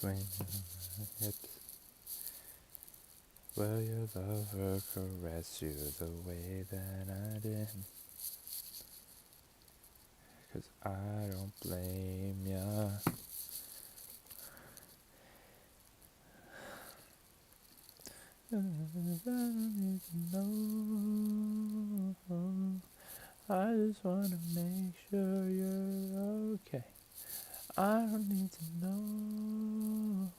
swing her hips. Will your lover caress you the way that I did? 'Cause I don't blame ya. I don't need to know. I just wanna make sure you're okay. I don't need to know.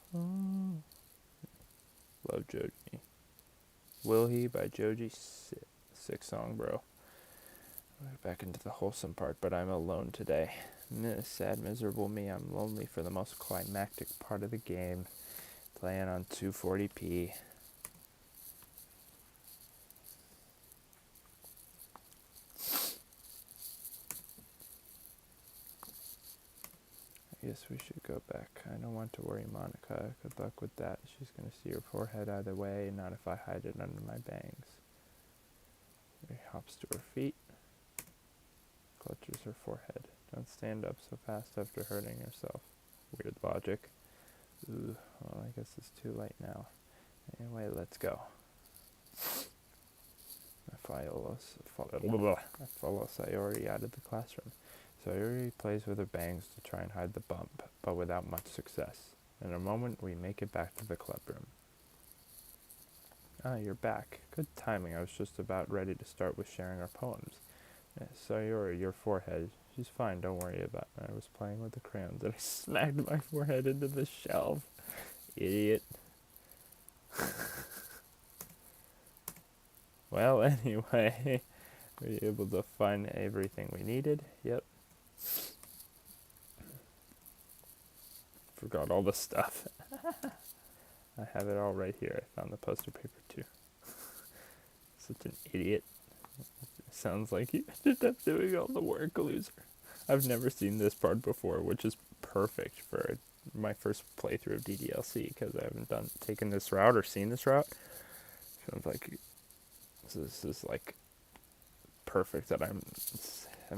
Love Joji. Will He by Joji. Sick song, bro. Back into the wholesome part, but I'm alone today. Sad, miserable me. I'm lonely for the most climactic part of the game. Playing on 240p. I guess we should go back. I don't want to worry Monica. Good luck with that. She's going to see your forehead either way, not if I hide it under my bangs. She hops to her feet. Clutches her forehead. Don't stand up so fast after hurting yourself. Weird logic. Ooh, well, I guess it's too late now. Anyway, let's go. I follow Sayori out of the classroom. Sayori plays with her bangs to try and hide the bump, but without much success. In a moment, we make it back to the club room. Ah, you're back. Good timing. I was just about ready to start with sharing our poems. Sayori, your forehead. She's fine, don't worry about it. I was playing with the crayons and I smacked my forehead into the shelf. Idiot. Well, anyway, were you able to find everything we needed? Yep. Forgot all the stuff. I have it all right here. I found the poster paper too. Such an idiot. Sounds like you ended up doing all the work, loser. I've never seen this part before, which is perfect for my first playthrough of DDLC because I haven't taken this route or seen this route. Sounds like this is like perfect that I'm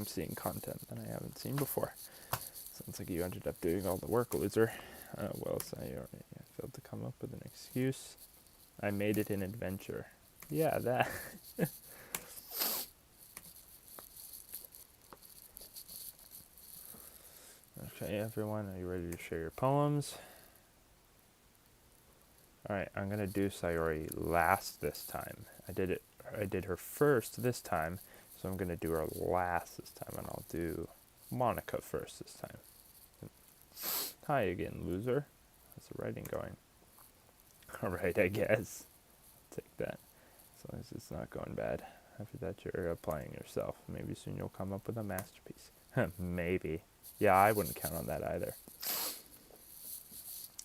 seeing content that I haven't seen before. Sounds like you ended up doing all the work, loser. Well, Sayori, I failed to come up with an excuse. I made it an adventure. Yeah, that. Okay, everyone, are you ready to share your poems? Alright, I'm going to do Sayori last this time. I did her first this time, so I'm going to do her last this time, and I'll do Monica first this time. Hi again, loser. How's the writing going? Alright, I guess. I'll take that. As long as it's not going bad. After that, you're applying yourself. Maybe soon you'll come up with a masterpiece. Maybe. Yeah, I wouldn't count on that either.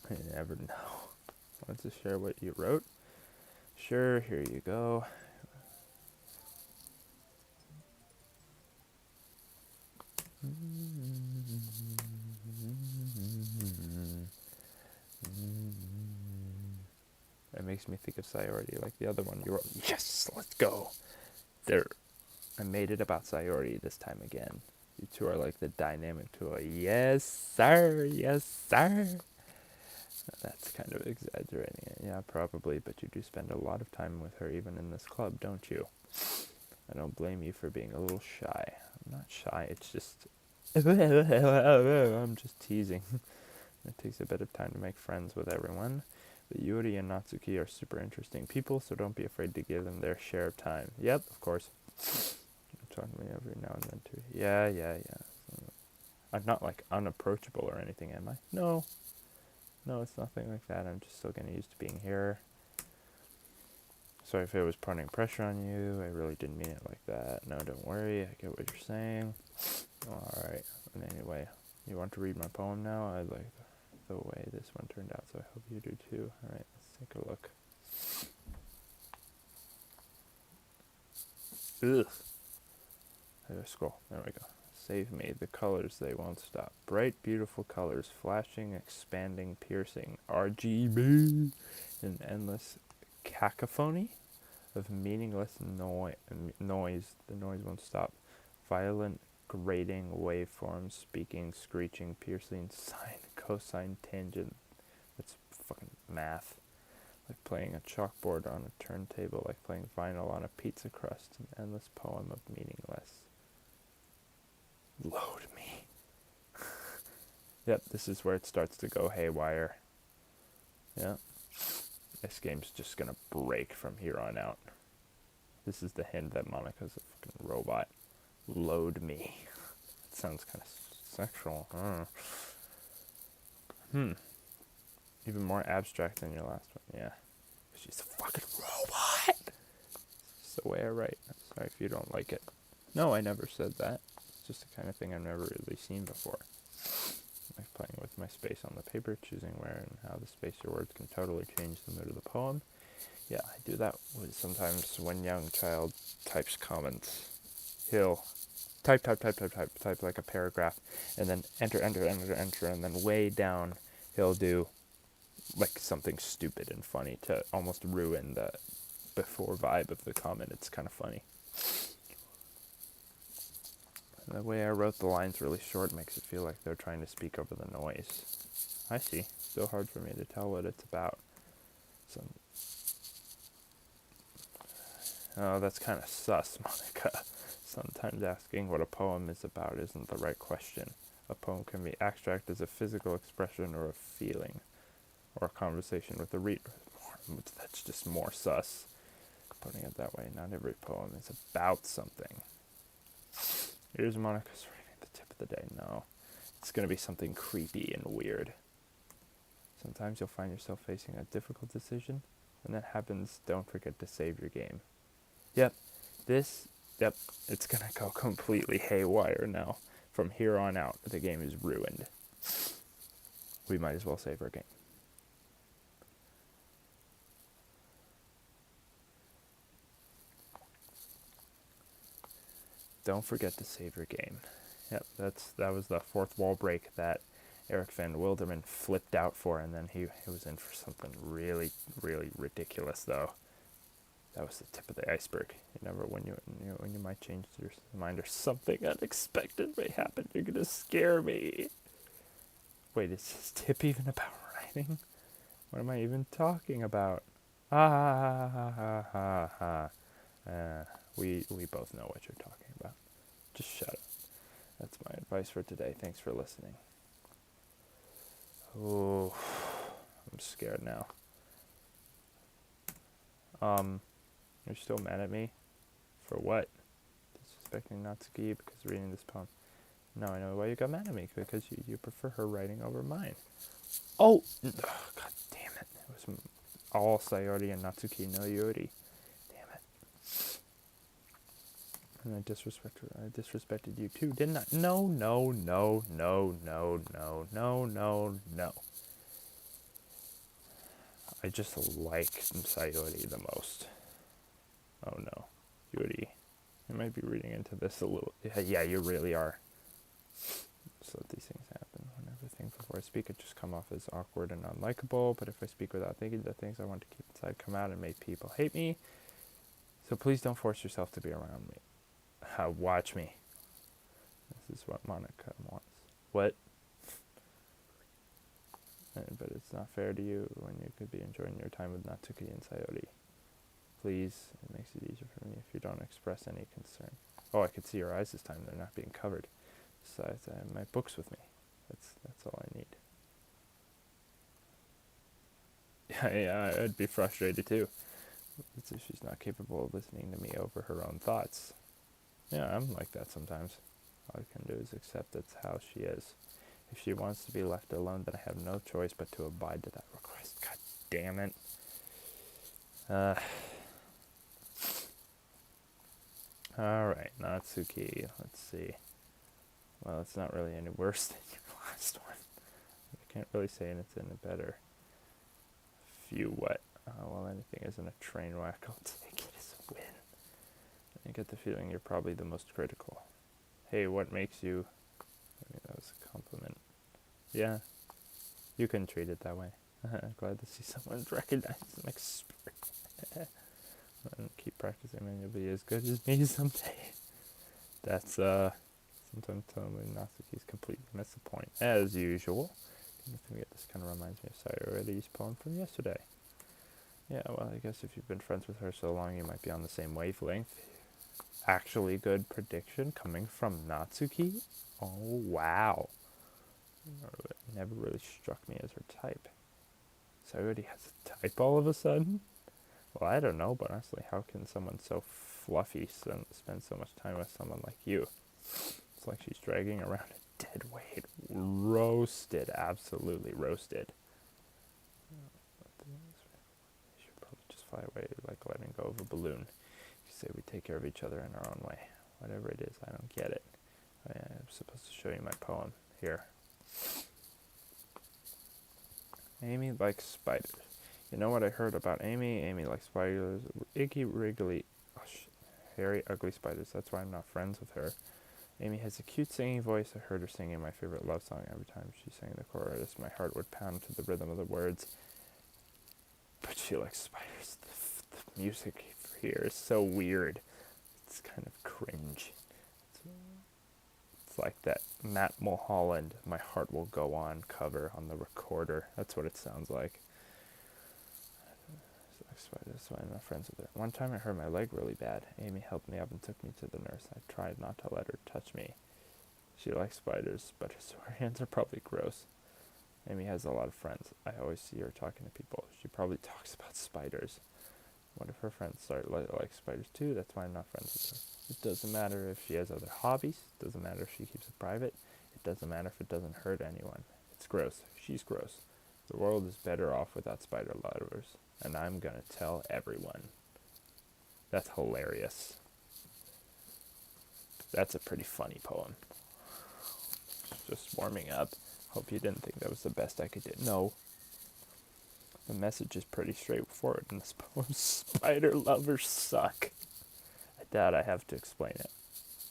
You never know. Want to share what you wrote? Sure, here you go. It makes me think of Sayori, like the other one you wrote. Yes, let's go. There, I made it about Sayori this time again. You two are like the dynamic duo. Yes, sir. Yes, sir. That's kind of exaggerating it. Yeah, probably, but you do spend a lot of time with her even in this club, don't you? I don't blame you for being a little shy. I'm not shy, it's just... I'm just teasing. It takes a bit of time to make friends with everyone. But Yuri and Natsuki are super interesting people, so don't be afraid to give them their share of time. Yep, of course. You're talking to me every now and then, too. Yeah. I'm not, like, unapproachable or anything, am I? No, it's nothing like that. I'm just still getting used to being here. Sorry if I was putting pressure on you. I really didn't mean it like that. No, don't worry. I get what you're saying. Alright. And anyway, you want to read my poem now? I like the way this one turned out, so I hope you do too. Alright, let's take a look. Ugh. I gotta scroll. There we go. Save me. The colors, they won't stop. Bright, beautiful colors, flashing, expanding, piercing. RGB. An endless cacophony of meaningless noise. The noise won't stop. Violent, grating waveforms, speaking, screeching, piercing, sine, cosine, tangent. math, like playing a chalkboard on a turntable, like playing vinyl on a pizza crust, an endless poem of meaningless. Load me. Yep, this is where it starts to go haywire. Yeah. This game's just gonna break from here on out. This is the hint that Monica's a fucking robot. Load me. It sounds kind of sexual. Even more abstract than your last one, yeah. She's a fucking robot! It's the way I write. I'm sorry if you don't like it. No, I never said that. It's just the kind of thing I've never really seen before. Like playing with my space on the paper, choosing where and how the space your words can totally change the mood of the poem. Yeah, I do that with sometimes when YungChylde types comments. He'll type like a paragraph, and then enter, and then way down he'll do like something stupid and funny to almost ruin the before vibe of the comment. It's kind of funny. And the way I wrote the lines really short makes it feel like they're trying to speak over the noise. I see. Still hard for me to tell what it's about. Oh, that's kind of sus, Monica. Sometimes asking what a poem is about isn't the right question. A poem can be abstract as a physical expression or a feeling, or a conversation with a reader. That's just more sus. Putting it that way, not every poem is about something. Here's Monica's writing the tip of the day. No, it's going to be something creepy and weird. Sometimes you'll find yourself facing a difficult decision. When that happens, don't forget to save your game. Yep, it's going to go completely haywire now. From here on out, the game is ruined. We might as well save our game. Don't forget to save your game. Yep, that was the fourth wall break that Eric Van Wilderman flipped out for, and then he was in for something really, really ridiculous, though. That was the tip of the iceberg. You never, when you might change your mind or something unexpected may happen, you're gonna scare me. Wait, is this tip even about writing? What am I even talking about? We both know what you're talking about. Just shut up. That's my advice for today. Thanks for listening. Oh, I'm scared now. You're still mad at me? For what? Disrespecting Natsuki because reading this poem. No, I know why you got mad at me. Because you prefer her writing over mine. Oh! God damn it. It was all Sayori and Natsuki no Yuri. Damn it. And I disrespected you too, didn't I? No. I just like Sayori the most. Oh no. Yuri, you might be reading into this a little. Yeah, you really are. Just let these things happen. Whenever things before I speak, it just come off as awkward and unlikable. But if I speak without thinking, the things I want to keep inside come out and make people hate me. So please don't force yourself to be around me. Watch me. This is what Monica wants. What? But it's not fair to you when you could be enjoying your time with Natsuki and Sayori. Please, it makes it easier for me if you don't express any concern. Oh, I could see your eyes this time. They're not being covered. Besides, I have my books with me. That's all I need. Yeah, I'd be frustrated too. It's if she's not capable of listening to me over her own thoughts. Yeah, I'm like that sometimes. All I can do is accept that's how she is. If she wants to be left alone, then I have no choice but to abide to that request. God damn it. Alright, Natsuki, let's see. Well, it's not really any worse than your last one. I can't really say it's in a better. Few what? Well, anything isn't a train whack, I'll take it as a win. I get the feeling you're probably the most critical. Hey, what makes you... I mean, that was a compliment. Yeah, you can treat it that way. I'm glad to see someone recognize my spirit. And keep practicing and you'll be as good as me someday. That's, sometimes telling me Natsuki's completely missed the point. As usual, This kind of reminds me of Sayori's poem from yesterday. Yeah, well, I guess if you've been friends with her so long, you might be on the same wavelength. Actually good prediction coming from Natsuki? Oh, wow. Never really struck me as her type. Sayori has a type all of a sudden? Well, I don't know, but honestly, how can someone so fluffy spend so much time with someone like you? It's like she's dragging around a dead weight. Roasted, absolutely roasted. You should probably just fly away like letting go of a balloon. You say we take care of each other in our own way. Whatever it is, I don't get it. I'm supposed to show you my poem. Here. Amy likes spiders. You know what I heard about Amy? Amy likes spiders. Icky, wriggly, hairy, ugly spiders. That's why I'm not friends with her. Amy has a cute singing voice. I heard her singing my favorite love song. Every time she sang the chorus, my heart would pound to the rhythm of the words. But she likes spiders. The music here is so weird. It's kind of cringe. It's like that Matt Mulholland, My Heart Will Go On cover on the recorder. That's what it sounds like. That's why I'm not friends with her. One time I hurt my leg really bad. Amy helped me up and took me to the nurse. I tried not to let her touch me. She likes spiders, but her sore hands are probably gross. Amy has a lot of friends. I always see her talking to people. She probably talks about spiders. What if her friends start like spiders too? That's why I'm not friends with her. It doesn't matter if she has other hobbies. It doesn't matter if she keeps it private. It doesn't matter if it doesn't hurt anyone. It's gross. She's gross. The world is better off without spider lovers. And I'm gonna tell everyone. That's hilarious. That's a pretty funny poem. Just warming up. Hope you didn't think that was the best I could do. No. The message is pretty straightforward in this poem. Spider lovers suck. I doubt I have to explain it.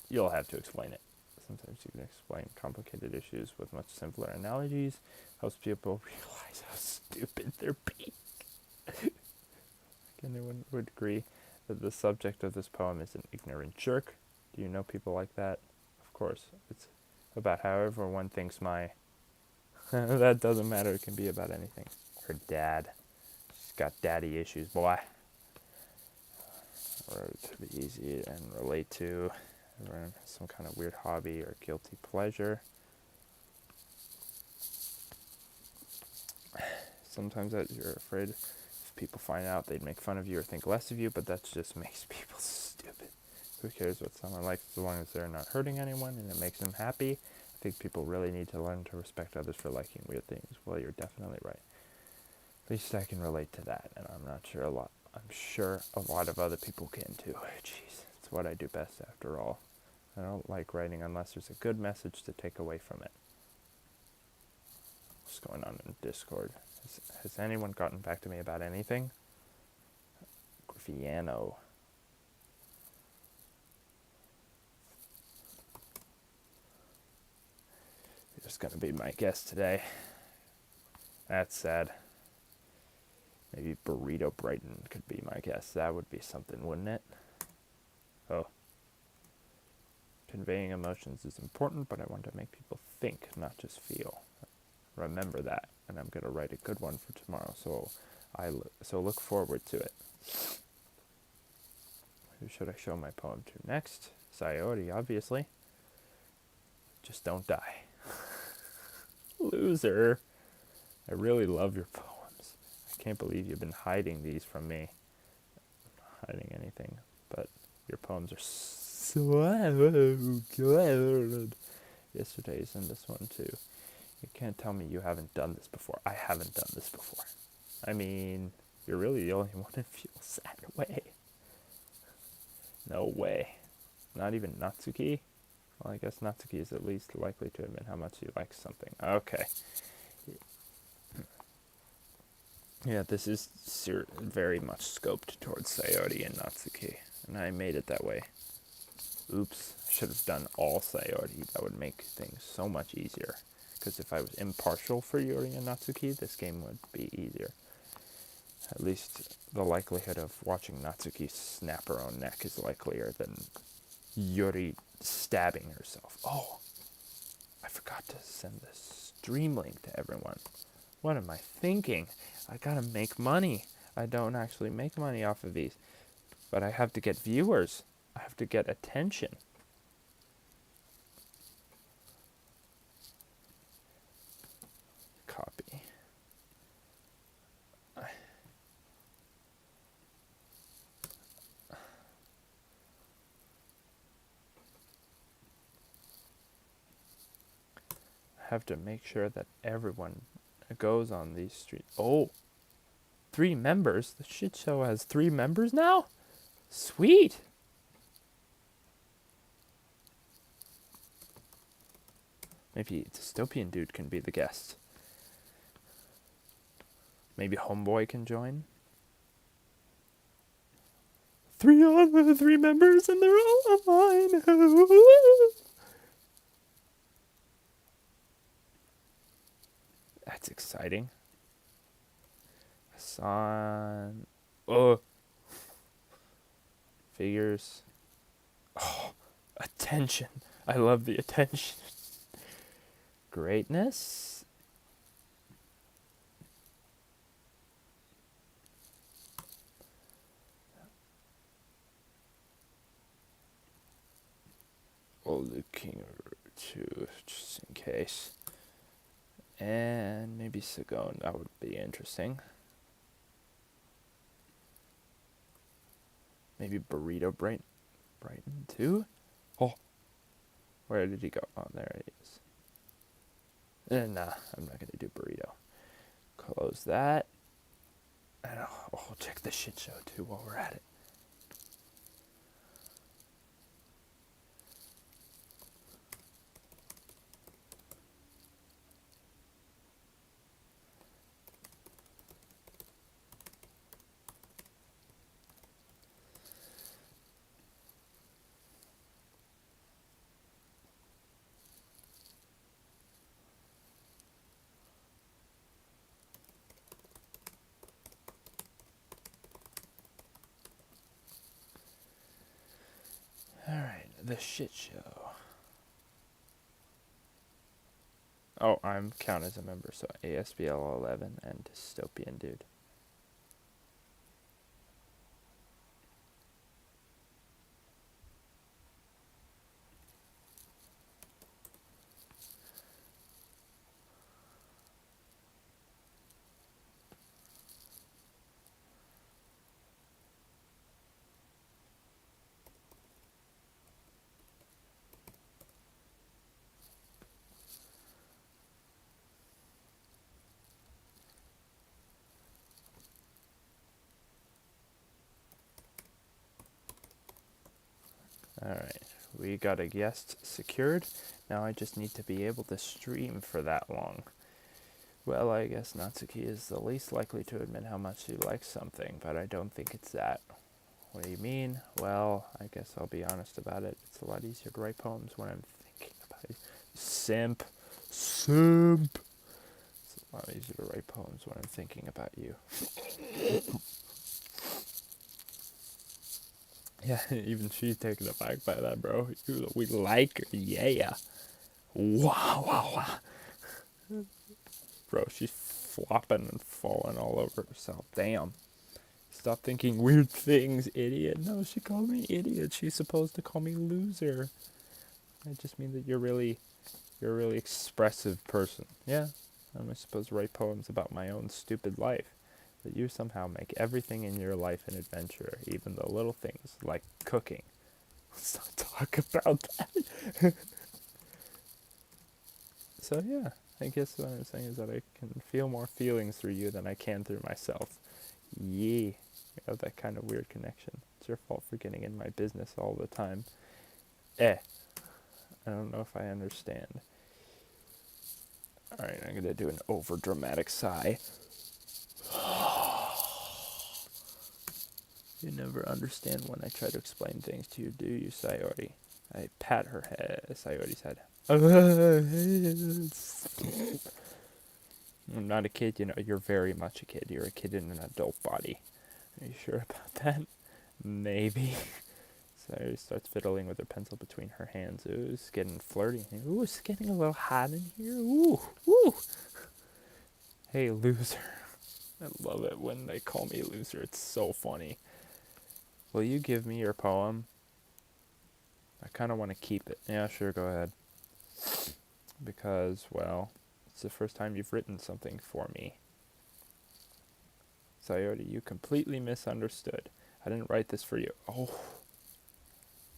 You'll have to explain it. Sometimes you can explain complicated issues with much simpler analogies. Helps people realize how stupid they're being. Anyone would agree that the subject of this poem is an ignorant jerk. Do you know people like that? Of course. It's about how everyone thinks my... That doesn't matter. It can be about anything. Her dad. She's got daddy issues, boy. Or to be easy and relate to. Everyone has some kind of weird hobby or guilty pleasure. Sometimes you're afraid if people find out, they'd make fun of you or think less of you, but that just makes people stupid. Who cares what someone likes as long as they're not hurting anyone and it makes them happy? I think people really need to learn to respect others for liking weird things. Well, you're definitely right. At least I can relate to that, and I'm sure a lot of other people can too. Jeez, it's what I do best after all. I don't like writing unless there's a good message to take away from it. What's going on in Discord? Has anyone gotten back to me about anything? Graffiano. You're just going to be my guest today. That's sad. Maybe Burrito Brighton could be my guest. That would be something, wouldn't it? Oh. Conveying emotions is important, but I want to make people think, not just feel. Remember that, and I'm going to write a good one for tomorrow, so look forward to it. Who should I show my poem to next? Sayori, obviously. Just don't die. Loser. I really love your poems. I can't believe you've been hiding these from me. I'm not hiding anything, but your poems are so good. Yesterday's and this one too. You can't tell me you haven't done this before. I haven't done this before. I mean, you're really the only one who feels that way. No way. Not even Natsuki? Well, I guess Natsuki is at least likely to admit how much he likes something. Okay. Yeah, this is very much scoped towards Sayori and Natsuki, and I made it that way. Oops, I should have done all Sayori. That would make things so much easier. Because if I was impartial for Yuri and Natsuki, this game would be easier. At least the likelihood of watching Natsuki snap her own neck is likelier than Yuri stabbing herself. Oh, I forgot to send this stream link to everyone. What am I thinking? I gotta make money. I don't actually make money off of these. But I have to get viewers. I have to get attention. Copy. I have to make sure that everyone goes on these streets. Oh, 3 members? The shit show has 3 members now? Sweet! Maybe DystopianDood can be the guest. Maybe Homeboy can join. 3 members and they're all of mine. That's exciting. Hassan. Oh. Figures. Oh, attention. I love the attention. Greatness. Looking to just in case. And maybe Sagon, that would be interesting. Maybe Burrito Brighton too? Oh, where did he go? Oh, there he is. Nah, I'm not gonna do Burrito. Close that. And I'll check the shit show too while we're at it. Alright, the shit show. Oh, I'm count as a member, so ASBL 11 and DystopianDood. Alright, we got a guest secured. Now I just need to be able to stream for that long. Well, I guess Natsuki is the least likely to admit how much she likes something, but I don't think it's that. What do you mean? Well, I guess I'll be honest about it. It's a lot easier to write poems when I'm thinking about it. Simp. It's a lot easier to write poems when I'm thinking about you. Yeah, even she's taken aback by that, bro. We like her, yeah. Wow. Bro, she's flopping and falling all over herself. Damn. Stop thinking weird things, idiot. No, she called me idiot. She's supposed to call me loser. I just mean that you're a really expressive person. Yeah, I'm supposed to write poems about my own stupid life. That you somehow make everything in your life an adventure, even the little things like cooking. Let's not talk about that. So yeah, I guess what I'm saying is that I can feel more feelings through you than I can through myself. Yeah, you have that kind of weird connection. It's your fault for getting in my business all the time. I don't know if I understand. Alright, I'm gonna do an over-dramatic sigh. You never understand when I try to explain things to you, do you, Sayori? I pat her head, Sayori's head. I'm not a kid, you know, you're very much a kid. You're a kid in an adult body. Are you sure about that? Maybe. Sayori starts fiddling with her pencil between her hands. Ooh, it's getting flirty. Ooh, it's getting a little hot in here. Ooh, ooh. Hey, loser. I love it when they call me loser. It's so funny. Will you give me your poem? I kind of want to keep it. Yeah, sure, go ahead. Because, well, it's the first time you've written something for me. Sayori, you completely misunderstood. I didn't write this for you. Oh.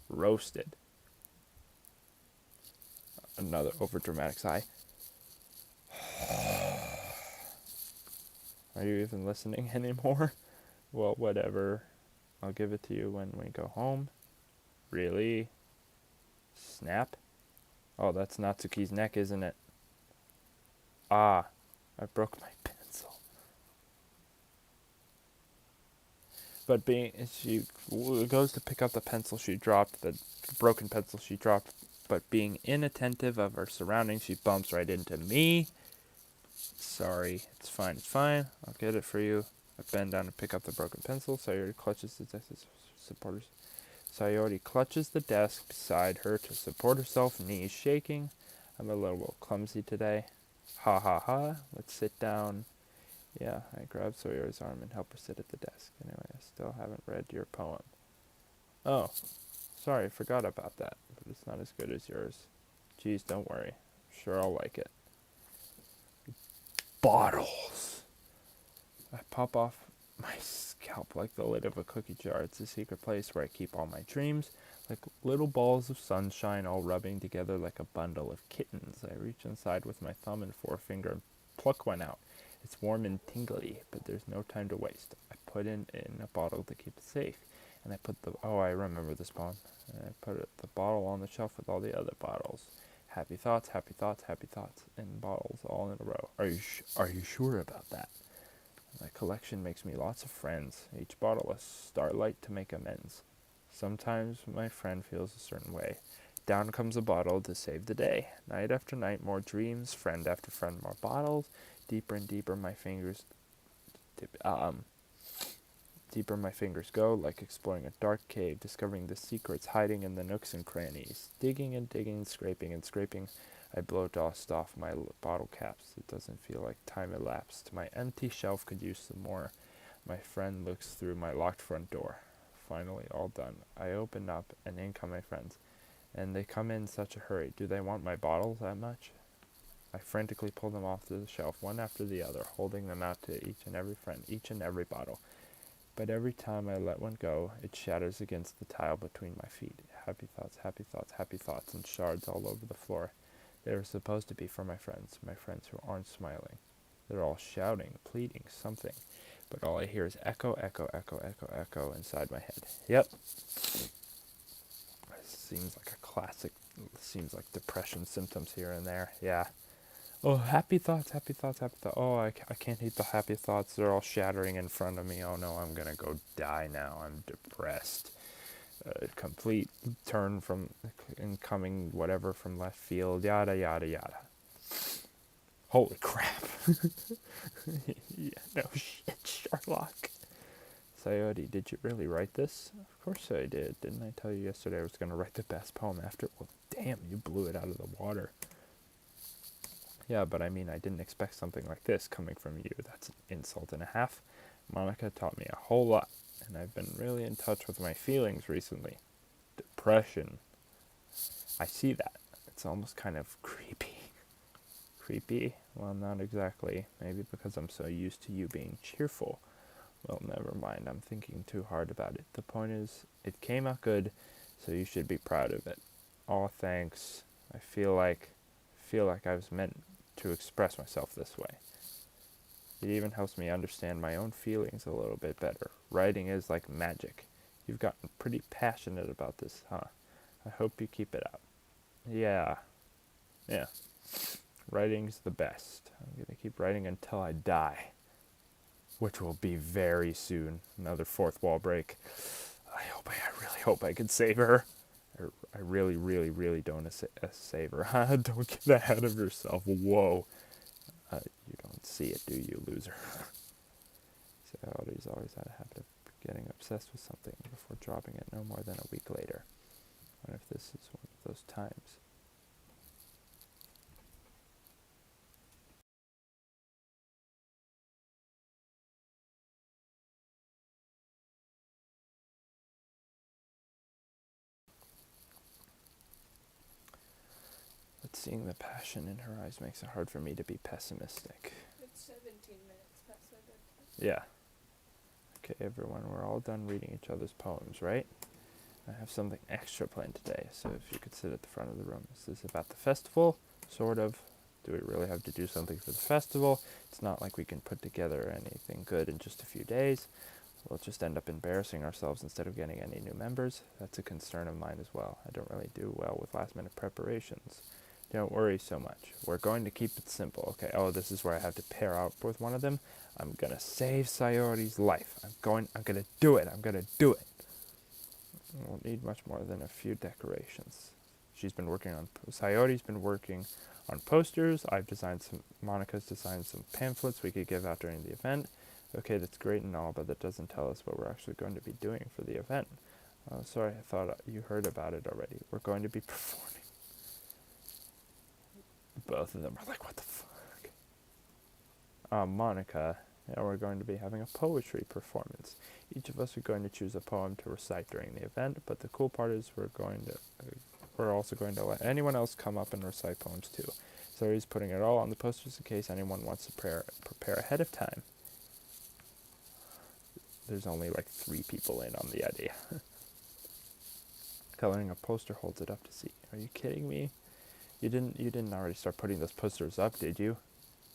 Roasted. Another overdramatic sigh. Are you even listening anymore? Well, whatever. I'll give it to you when we go home. Really? Snap? Oh, that's Natsuki's neck, isn't it? Ah, I broke my pencil. But she goes to pick up the pencil she dropped, the broken pencil she dropped, but being inattentive of her surroundings, she bumps right into me. Sorry, it's fine. I'll get it for you. I bend down to pick up the broken pencil. Sayori clutches the desk supporters. Sayori clutches the desk beside her to support herself, knees shaking. I'm a little clumsy today. Ha ha ha. Let's sit down. Yeah, I grab Sayori's arm and help her sit at the desk. Anyway, I still haven't read your poem. Oh, sorry, forgot about that. But it's not as good as yours. Geez, don't worry. Sure, I'll like it. Bottles. I pop off my scalp like the lid of a cookie jar. It's a secret place where I keep all my dreams, like little balls of sunshine all rubbing together like a bundle of kittens. I reach inside with my thumb and forefinger and pluck one out. It's warm and tingly, but there's no time to waste. I put it in a bottle to keep it safe, and I put I remember this poem. And I put the bottle on the shelf with all the other bottles. Happy thoughts, and bottles all in a row. Are you sure about that? My collection makes me lots of friends, each bottle a starlight to make amends. Sometimes my friend feels a certain way. Down comes a bottle to save the day. Night after night, more dreams, friend after friend, more bottles. Deeper and deeper my fingers go, like exploring a dark cave, discovering the secrets hiding in the nooks and crannies. Digging and digging, scraping and scraping, I blow dust off my bottle caps. It doesn't feel like time elapsed. My empty shelf could use some more. My friend looks through my locked front door. Finally, all done. I open up, and in come my friends. And they come in such a hurry. Do they want my bottles that much? I frantically pull them off the shelf, one after the other, holding them out to each and every friend, each and every bottle. But every time I let one go, it shatters against the tile between my feet. Happy thoughts, and shards all over the floor. They were supposed to be for my friends who aren't smiling. They're all shouting, pleading, something. But all I hear is echo inside my head. Yep. Seems like a classic. Seems like depression symptoms here and there. Yeah. Oh, happy thoughts. Oh, I can't hate the happy thoughts. They're all shattering in front of me. Oh no, I'm gonna go die now. I'm depressed. Complete turn from incoming whatever from left field. Yada yada yada. Holy crap. Yeah, no shit, Sherlock. Sayori, did you really write this? Of course I did. Didn't I tell you yesterday I was going to write the best poem after? Well, damn, you blew it out of the water. Yeah, but I mean, I didn't expect something like this coming from you. That's an insult and a half. Monica taught me a whole lot, and I've been really in touch with my feelings recently. Depression. I see that. It's almost kind of creepy. Creepy? Well, not exactly. Maybe because I'm so used to you being cheerful. Well, never mind. I'm thinking too hard about it. The point is, it came out good, so you should be proud of it. Aw, thanks. I feel like I was meant to express myself this way. It even helps me understand my own feelings a little bit better. Writing is like magic. You've gotten pretty passionate about this, huh? I hope you keep it up. Yeah. Writing's the best. I'm gonna keep writing until I die. Which will be very soon. Another fourth wall break. I really hope I can save her. I really don't save her. Don't get ahead of yourself. Whoa. You don't see it, do you, loser? So he's always had a habit of getting obsessed with something before dropping it no more than a week later. What if this is one of those times? But seeing the passion in her eyes makes it hard for me to be pessimistic. It's 17 minutes past my bedtime. Yeah. Okay, everyone, we're all done reading each other's poems, right? I have something extra planned today, so if you could sit at the front of the room. Is this about the festival? Sort of. Do we really have to do something for the festival? It's not like we can put together anything good in just a few days. We'll just end up embarrassing ourselves instead of getting any new members. That's a concern of mine as well. I don't really do well with last-minute preparations. Don't worry so much. We're going to keep it simple. Okay, oh, this is where I have to pair up with one of them. I'm gonna save Sayori's life. I'm gonna do it. I'm gonna do it. We won't need much more than a few decorations. Sayori's been working on posters. Monica's designed some pamphlets we could give out during the event. Okay, that's great and all, but that doesn't tell us what we're actually going to be doing for the event. Sorry, I thought you heard about it already. We're going to be performing. Both of them are like, what the fuck? Monica, yeah, we're going to be having a poetry performance. Each of us are going to choose a poem to recite during the event, but the cool part is we're also going to let anyone else come up and recite poems too. So he's putting it all on the posters in case anyone wants to prepare ahead of time. There's only like 3 people in on the idea. Coloring a poster holds it up to see. Are you kidding me? You didn't already start putting those posters up, did you?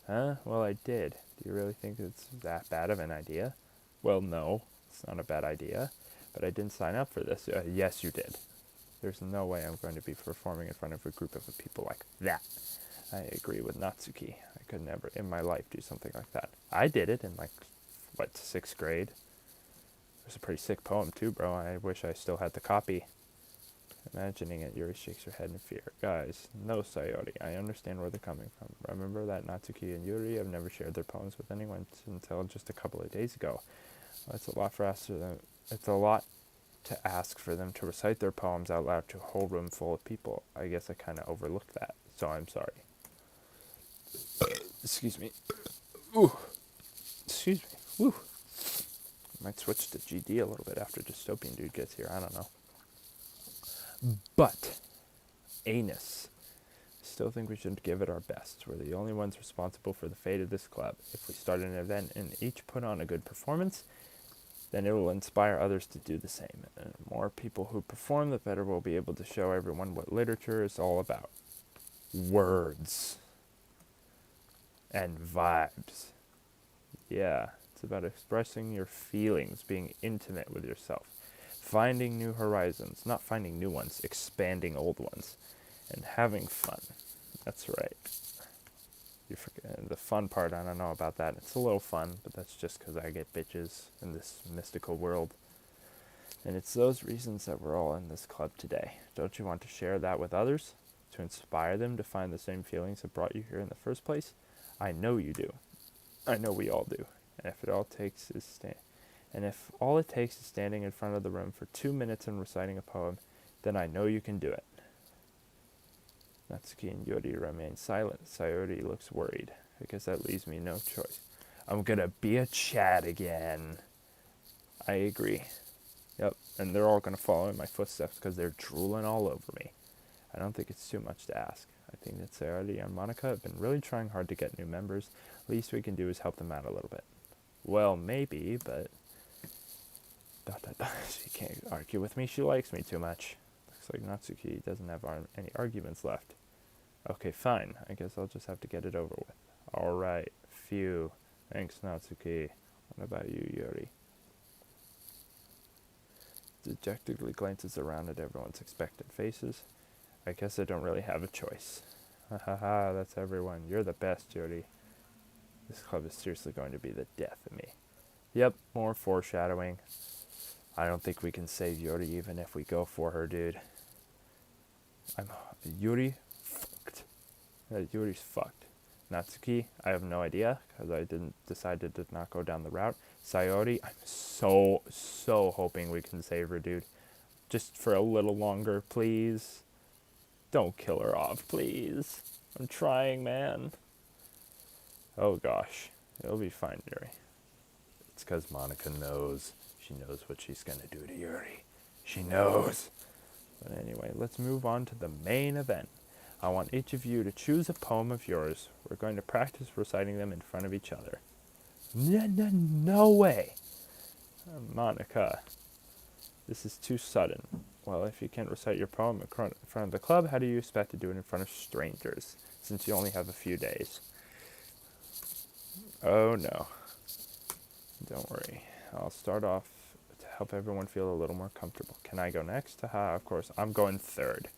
Huh? Well, I did. Do you really think it's that bad of an idea? Well, no, it's not a bad idea. But I didn't sign up for this. Yes, you did. There's no way I'm going to be performing in front of a group of people like that. I agree with Natsuki. I could never in my life do something like that. I did it in 6th grade. It was a pretty sick poem too, bro. I wish I still had the copy. Imagining it, Yuri shakes her head in fear. Guys, no, Sayori. I understand where they're coming from. Remember that Natsuki and Yuri have never shared their poems with anyone until just a couple of days ago. It's a lot to ask for them to recite their poems out loud to a whole room full of people. I guess I kind of overlooked that, so I'm sorry. Excuse me. Ooh. Excuse me. Woo. Might switch to GD a little bit after DystopianDood gets here. I don't know. But, Anus, still think we should give it our best. We're the only ones responsible for the fate of this club. If we start an event and each put on a good performance, then it will inspire others to do the same. And the more people who perform, the better we'll be able to show everyone what literature is all about. Words. And vibes. Yeah, it's about expressing your feelings, being intimate with yourself. Finding new horizons, not finding new ones, expanding old ones, and having fun. That's right. You forget the fun part. I don't know about that. It's a little fun, but that's just because I get bitches in this mystical world. And it's those reasons that we're all in this club today. Don't you want to share that with others? To inspire them to find the same feelings that brought you here in the first place? I know you do. I know we all do. And if all it takes is standing in front of the room for 2 minutes and reciting a poem, then I know you can do it. Natsuki and Yuri remain silent. Sayori looks worried. I guess that leaves me no choice. I'm gonna be a Chad again. I agree. Yep, and they're all gonna follow in my footsteps because they're drooling all over me. I don't think it's too much to ask. I think that Sayori and Monica have been really trying hard to get new members. Least we can do is help them out a little bit. Well, maybe, but... She can't argue with me. She likes me too much. Looks like Natsuki doesn't have any arguments left. Okay, fine. I guess I'll just have to get it over with. Alright. Phew. Thanks, Natsuki. What about you, Yuri? Dejectedly glances around at everyone's expectant faces. I guess I don't really have a choice. Ha ha ha, that's everyone. You're the best, Yuri. This club is seriously going to be the death of me. Yep, more foreshadowing. I don't think we can save Yuri even if we go for her, dude. Yuri fucked. Yuri's fucked. Natsuki, I have no idea, because I decided to not go down the route. Sayori, I'm so hoping we can save her, dude. Just for a little longer, please. Don't kill her off, please. I'm trying, man. Oh gosh, it'll be fine, Yuri. It's because Monika knows. She knows what she's gonna do to Yuri. She knows. But anyway, let's move on to the main event. I want each of you to choose a poem of yours. We're going to practice reciting them in front of each other. No way! Monika, this is too sudden. Well, if you can't recite your poem in front of the club, how do you expect to do it in front of strangers, since you only have a few days? Oh no. Don't worry. I'll start off to help everyone feel a little more comfortable. Can I go next? Haha, of course. I'm going third.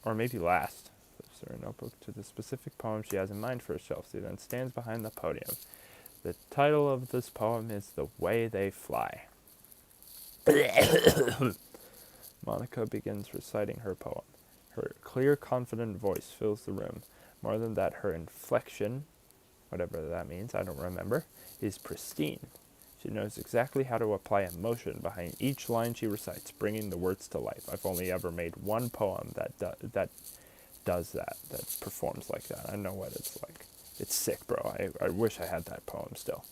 Or maybe last. Flips her notebook to the specific poem she has in mind for herself. She then stands behind the podium. The title of this poem is The Way They Fly. Monika begins reciting her poem. Her clear, confident voice fills the room. More than that, her inflection, whatever that means, I don't remember, is pristine. She knows exactly how to apply emotion behind each line she recites, bringing the words to life. I've only ever made one poem that does that performs like that. I know what it's like. It's sick, bro. I wish I had that poem still.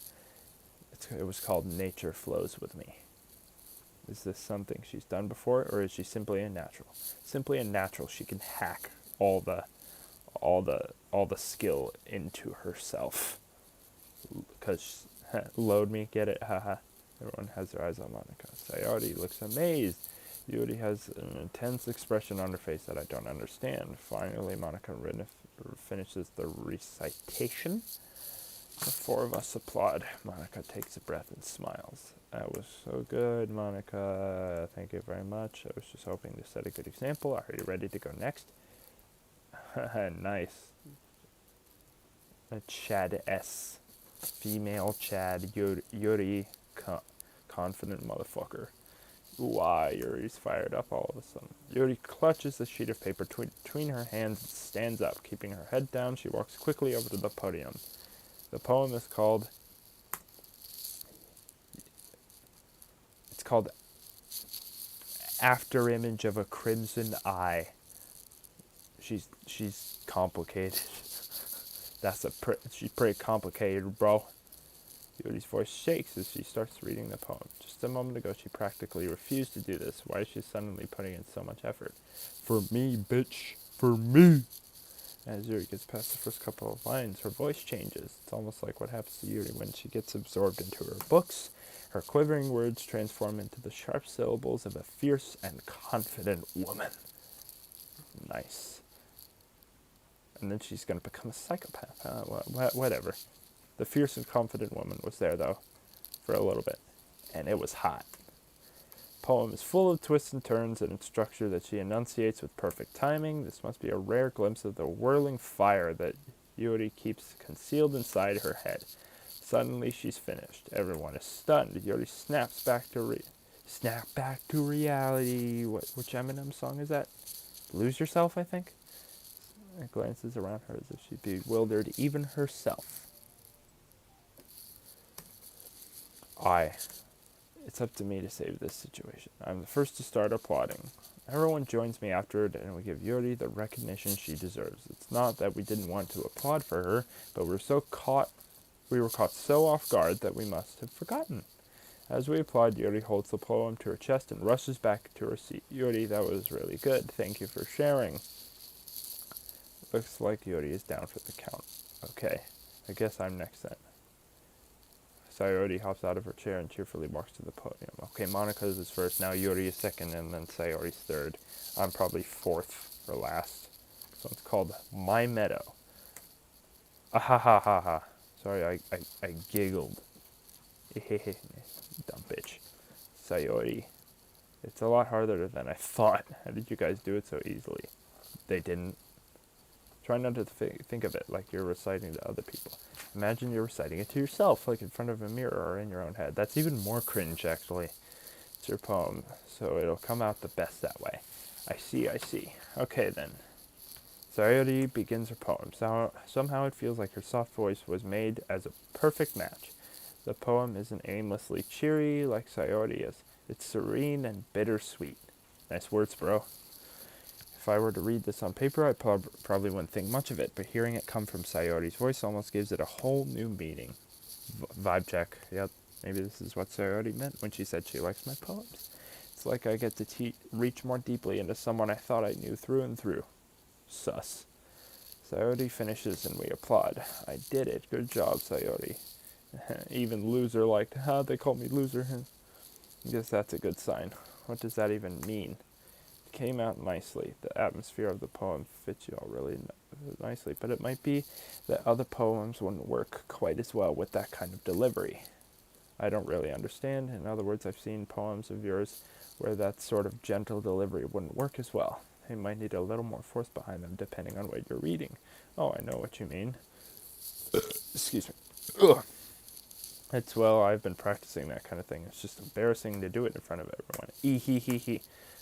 It was called Nature Flows With Me. Is this something she's done before, or is she simply a natural? Simply a natural. She can hack all the skill into herself. Because load me, get it, haha. Everyone has their eyes on Monika. Sayori looks amazed. Yuri has an intense expression on her face that I don't understand. Finally, Monika finishes the recitation. The four of us applaud. Monika takes a breath and smiles. That was so good, Monika. Thank you very much. I was just hoping to set a good example. Are you ready to go next? Nice. A Chad S. Female Chad Yuri. Confident motherfucker. Why, Yuri's fired up all of a sudden. Yuri clutches the sheet of paper between her hands and stands up. Keeping her head down, she walks quickly over to the podium. The poem is called... It's called After Image of a Crimson Eye. She's complicated. She's pretty complicated, bro. Yuri's voice shakes as she starts reading the poem. Just a moment ago, she practically refused to do this. Why is she suddenly putting in so much effort? For me, bitch. For me. As Yuri gets past the first couple of lines, her voice changes. It's almost like what happens to Yuri when she gets absorbed into her books. Her quivering words transform into the sharp syllables of a fierce and confident woman. Nice. And then she's going to become a psychopath. Whatever. The fierce and confident woman was there, though, for a little bit. And it was hot. The poem is full of twists and turns and its structure that she enunciates with perfect timing. This must be a rare glimpse of the whirling fire that Yuri keeps concealed inside her head. Suddenly, she's finished. Everyone is stunned. Yuri snaps back to reality. Which Eminem song is that? Lose Yourself, I think? It glances around her as if she bewildered even herself. It's up to me to save this situation. I'm the first to start applauding. Everyone joins me after it, and we give Yuri the recognition she deserves. It's not that we didn't want to applaud for her, but we were caught so off guard that we must have forgotten. As we applaud, Yuri holds the poem to her chest and rushes back to her seat. Yuri, that was really good. Thank you for sharing. Looks like Yuri is down for the count. Okay, I guess I'm next then. Sayori hops out of her chair and cheerfully walks to the podium. Okay, Monika's is first, now Yuri is second, and then Sayori's third. I'm probably fourth or last. So it's called My Meadow. Ha. Sorry, I giggled. Dumb bitch. Sayori. It's a lot harder than I thought. How did you guys do it so easily? They didn't. Try not to think of it like you're reciting to other people. Imagine you're reciting it to yourself, like in front of a mirror or in your own head. That's even more cringe, actually. It's your poem, so it'll come out the best that way. I see. Okay, then. Sayori begins her poem. Somehow it feels like her soft voice was made as a perfect match. The poem isn't aimlessly cheery like Sayori is. It's serene and bittersweet. Nice words, bro. If I were to read this on paper, I probably wouldn't think much of it, but hearing it come from Sayori's voice almost gives it a whole new meaning. Vibe check. Yep, maybe this is what Sayori meant when she said she likes my poems. It's like I get to reach more deeply into someone I thought I knew through and through. Sus. Sayori finishes and we applaud. I did it. Good job, Sayori. Even loser liked, they called me loser. I guess that's a good sign. What does that even mean? It came out nicely. The atmosphere of the poem fits you all really nicely, but it might be that other poems wouldn't work quite as well with that kind of delivery. I don't really understand. In other words, I've seen poems of yours where that sort of gentle delivery wouldn't work as well. They might need a little more force behind them depending on what you're reading. Oh, I know what you mean. Excuse me. Ugh. I've been practicing that kind of thing. It's just embarrassing to do it in front of everyone. Ee-hee-hee-hee.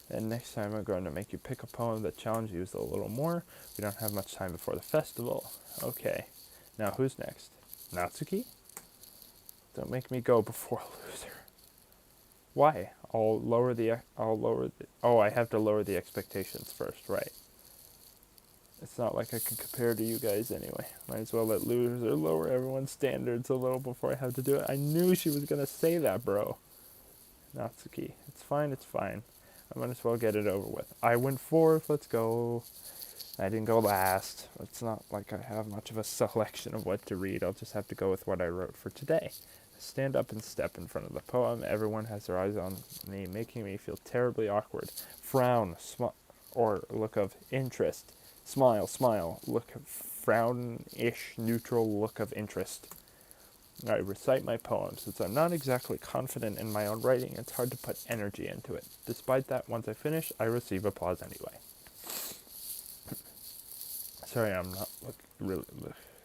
And next time I'm going to make you pick a poem that challenges you a little more. We don't have much time before the festival. Okay. Now who's next? Natsuki? Don't make me go before a loser. Why? I have to lower the expectations first, right? It's not like I can compare to you guys anyway. Might as well let loser lower everyone's standards a little before I have to do it. I knew she was going to say that, bro. Natsuki. It's fine. I might as well get it over with. I went fourth, let's go. I didn't go last. It's not like I have much of a selection of what to read. I'll just have to go with what I wrote for today. Stand up and step in front of the poem. Everyone has their eyes on me, making me feel terribly awkward. Frown, or look of interest. Smile, look of frown-ish, neutral look of interest. I recite my poem. Since I'm not exactly confident in my own writing, it's hard to put energy into it. Despite that, once I finish, I receive applause anyway. Sorry, I'm not really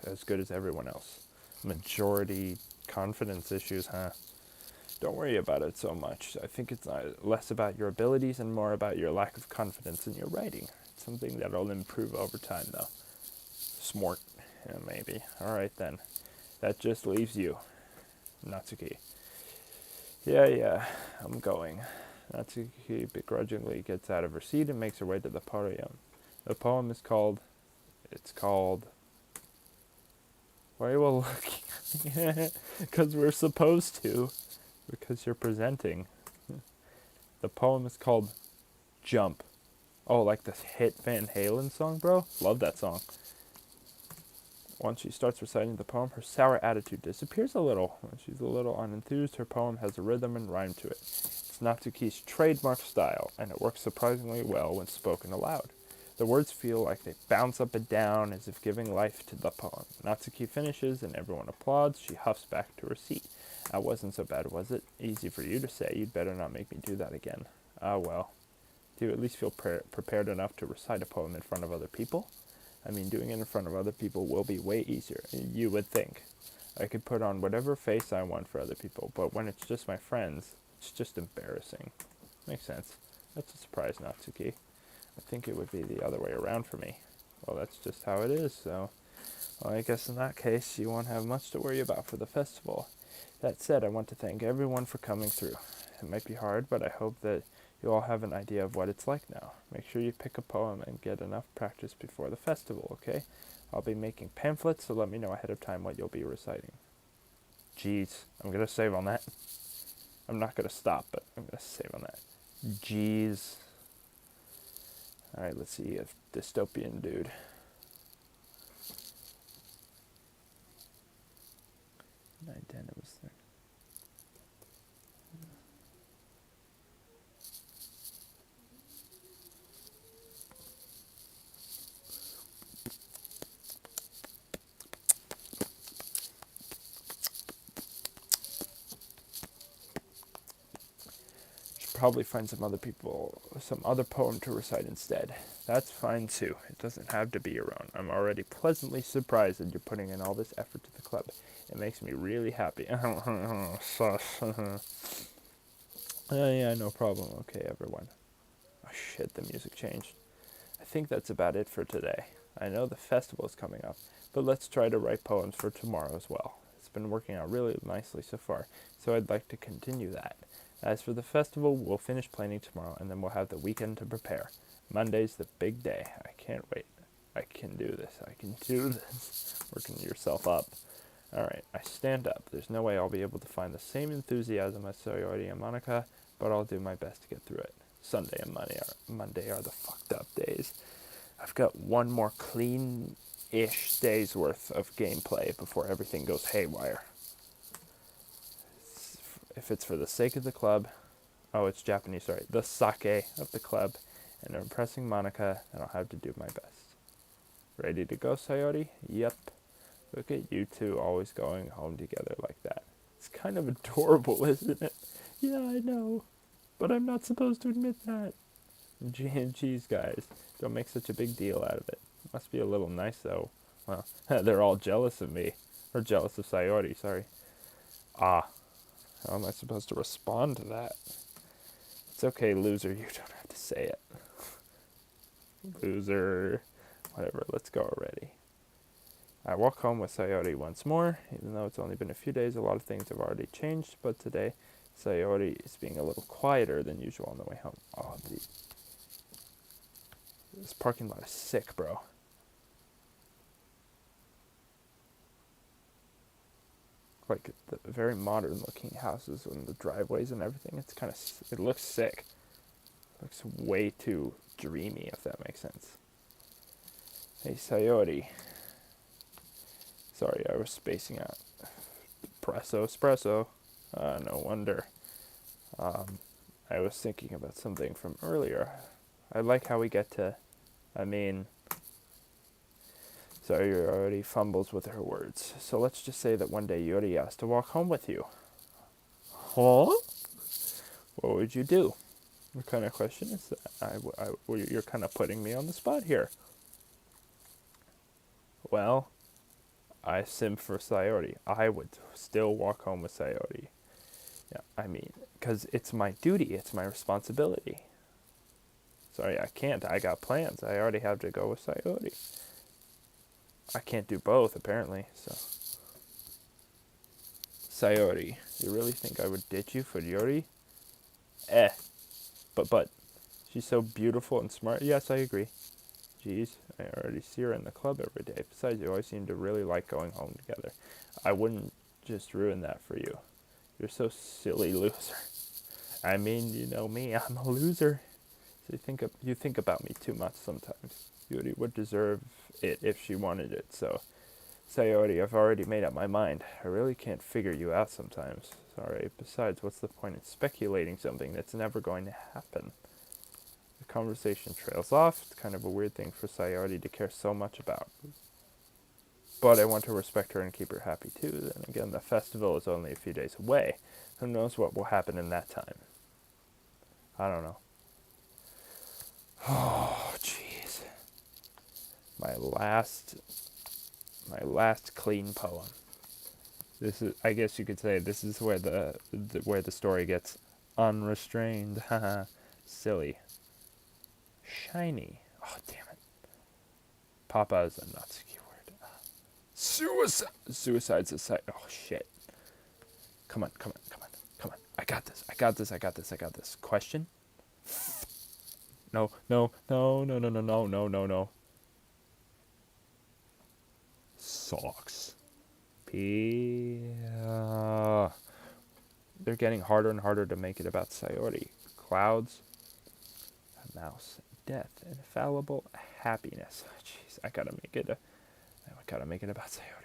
as good as everyone else. Majority confidence issues, huh? Don't worry about it so much. I think it's less about your abilities and more about your lack of confidence in your writing. It's something that'll improve over time, though. Smart, yeah, maybe. All right, then. That just leaves you, Natsuki. Yeah, I'm going. Natsuki begrudgingly gets out of her seat and makes her way to the podium. The poem is called... Why are you all looking? Because we're supposed to. Because you're presenting. The poem is called Jump. Oh, like the hit Van Halen song, bro? Love that song. Once she starts reciting the poem, her sour attitude disappears a little. When she's a little unenthused, her poem has a rhythm and rhyme to it. It's Natsuki's trademark style, and it works surprisingly well when spoken aloud. The words feel like they bounce up and down as if giving life to the poem. Natsuki finishes and everyone applauds. She huffs back to her seat. That wasn't so bad, was it? Easy for you to say. You'd better not make me do that again. Ah, well. Do you at least feel prepared enough to recite a poem in front of other people? I mean, doing it in front of other people will be way easier, you would think. I could put on whatever face I want for other people, but when it's just my friends, it's just embarrassing. Makes sense. That's a surprise, Natsuki. I think it would be the other way around for me. Well, that's just how it is, so... Well, I guess in that case, you won't have much to worry about for the festival. That said, I want to thank everyone for coming through. It might be hard, but I hope that you all have an idea of what it's like now. Make sure you pick a poem and get enough practice before the festival, okay? I'll be making pamphlets, so let me know ahead of time what you'll be reciting. Jeez, I'm going to save on that. I'm not going to stop, but I'm going to save on that. Jeez. Alright, let's see if DystopianDood. It was there. Probably find some other poem to recite instead. That's fine too. It doesn't have to be your own. I'm already pleasantly surprised that you're putting in all this effort to the club. It makes me really happy. Yeah, no problem. Okay, everyone. Oh shit, the music changed. I think that's about it for today. I know the festival's coming up, but let's try to write poems for tomorrow as well. It's been working out really nicely so far, so I'd like to continue that. As for the festival, we'll finish planning tomorrow, and then we'll have the weekend to prepare. Monday's the big day. I can't wait. I can do this. I can do this. Working yourself up. Alright, I stand up. There's no way I'll be able to find the same enthusiasm as Sayori and Monica, but I'll do my best to get through it. Sunday and Monday are the fucked up days. I've got one more clean-ish day's worth of gameplay before everything goes haywire. If it's for the sake of the club, oh, it's Japanese, sorry, the sake of the club, and impressing Monica, then I'll have to do my best. Ready to go, Sayori? Yep. Look at you two always going home together like that. It's kind of adorable, isn't it? Yeah, I know. But I'm not supposed to admit that. G&G's, guys. Don't make such a big deal out of it. Must be a little nice, though. Well, they're all jealous of me. Or jealous of Sayori, sorry. Ah. How am I supposed to respond to that? It's okay, loser. You don't have to say it. Loser. Whatever, let's go already. I walk home with Sayori once more. Even though it's only been a few days, a lot of things have already changed. But today, Sayori is being a little quieter than usual on the way home. Oh, this parking lot is sick, bro. Like the very modern looking houses and the driveways and everything. It's kind of, it looks sick. It looks way too dreamy, if that makes sense. Hey, Sayori. Sorry, I was spacing out. Espresso. No wonder. I was thinking about something from earlier. I like how we get to, Sorry, Yori fumbles with her words. So let's just say that one day Yori asked to walk home with you. Huh? What would you do? What kind of question is that? You're kind of putting me on the spot here. Well, I sim for Sayori. I would still walk home with Sayori. Yeah, because it's my duty. It's my responsibility. Sorry, I can't. I got plans. I already have to go with Sayori. I can't do both, apparently, so. Sayori, you really think I would ditch you for Yori? But, she's so beautiful and smart. Yes, I agree. Jeez, I already see her in the club every day. Besides, you always seem to really like going home together. I wouldn't just ruin that for you. You're so silly, loser. You know me, I'm a loser. So you think about me too much sometimes. Yuri would deserve it if she wanted it, so Sayori, I've already made up my mind. I really can't figure you out sometimes. Sorry, besides, what's the point in speculating something that's never going to happen? The conversation trails off. It's kind of a weird thing for Sayori to care so much about. But I want to respect her and keep her happy too. Then again, the festival is only a few days away. Who knows what will happen in that time? I don't know. Oh, jeez. My last clean poem. This is, I guess you could say, this is where the story gets unrestrained. Haha, silly. Shiny. Oh, damn it. Papa is a Natsuki word. Suicide's a site. Oh, shit. Come on. I got this. Question? No. Socks. They're getting harder and harder to make it about Sayori. Clouds. A mouse. Death. Infallible happiness. Jeez, I gotta make it about Sayori.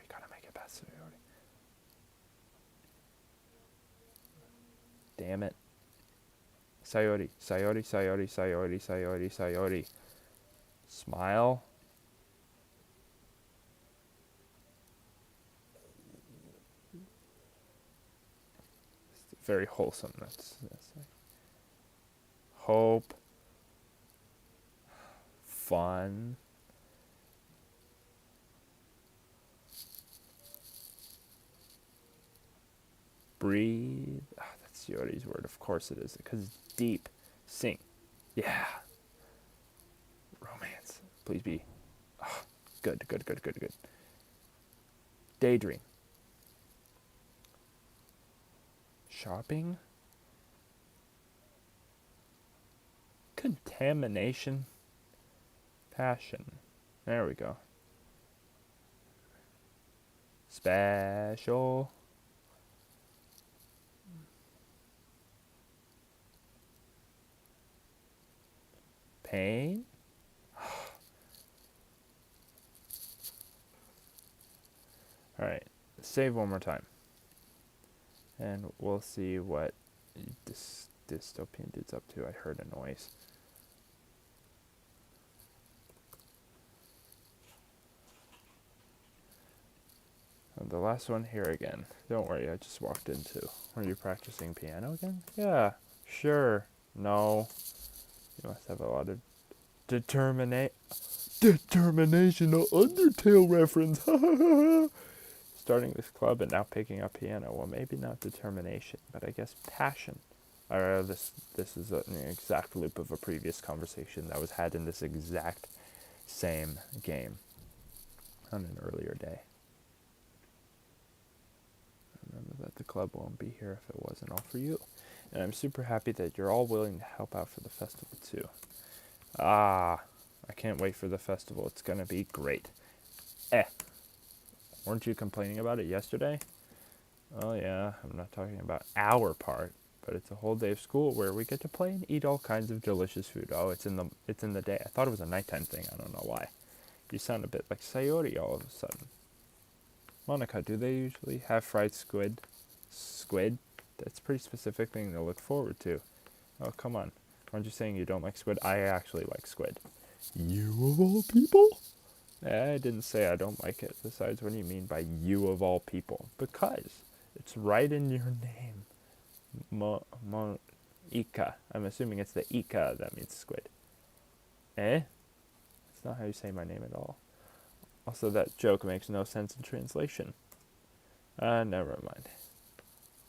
Damn it. Sayori. Smile. It's very wholesome. That's like hope. Fun. Breathe. Oh, that's Yori's word. Of course it is. Because it's deep. Sing. Yeah. Romance. Please be. Oh, Good. Daydream. Shopping. Contamination. Passion. There we go. Special. Pain. Alright, save one more time. And we'll see what this dystopian dude's up to. I heard a noise. And the last one here again. Don't worry, I just walked into. Are you practicing piano again? Yeah, sure. No. You must have a lot of determination. A Undertale reference. Starting this club and now picking up piano. Well, maybe not determination, but I guess passion. This is an exact loop of a previous conversation that was had in this exact same game on an earlier day. Remember that the club won't be here if it wasn't all for you. And I'm super happy that you're all willing to help out for the festival too. I can't wait for the festival. It's gonna be great. Weren't you complaining about it yesterday? Oh yeah, I'm not talking about our part, but it's a whole day of school where we get to play and eat all kinds of delicious food. Oh, it's in the day. I thought it was a nighttime thing. I don't know why. You sound a bit like Sayori all of a sudden. Monica, do they usually have fried squid? Squid? That's a pretty specific thing to look forward to. Oh, come on. Aren't you saying you don't like squid? I actually like squid. You of all people? I didn't say I don't like it. Besides, what do you mean by you of all people? Because it's right in your name. Ika. I'm assuming it's the Ika that means squid. That's not how you say my name at all. Also, that joke makes no sense in translation. Never mind.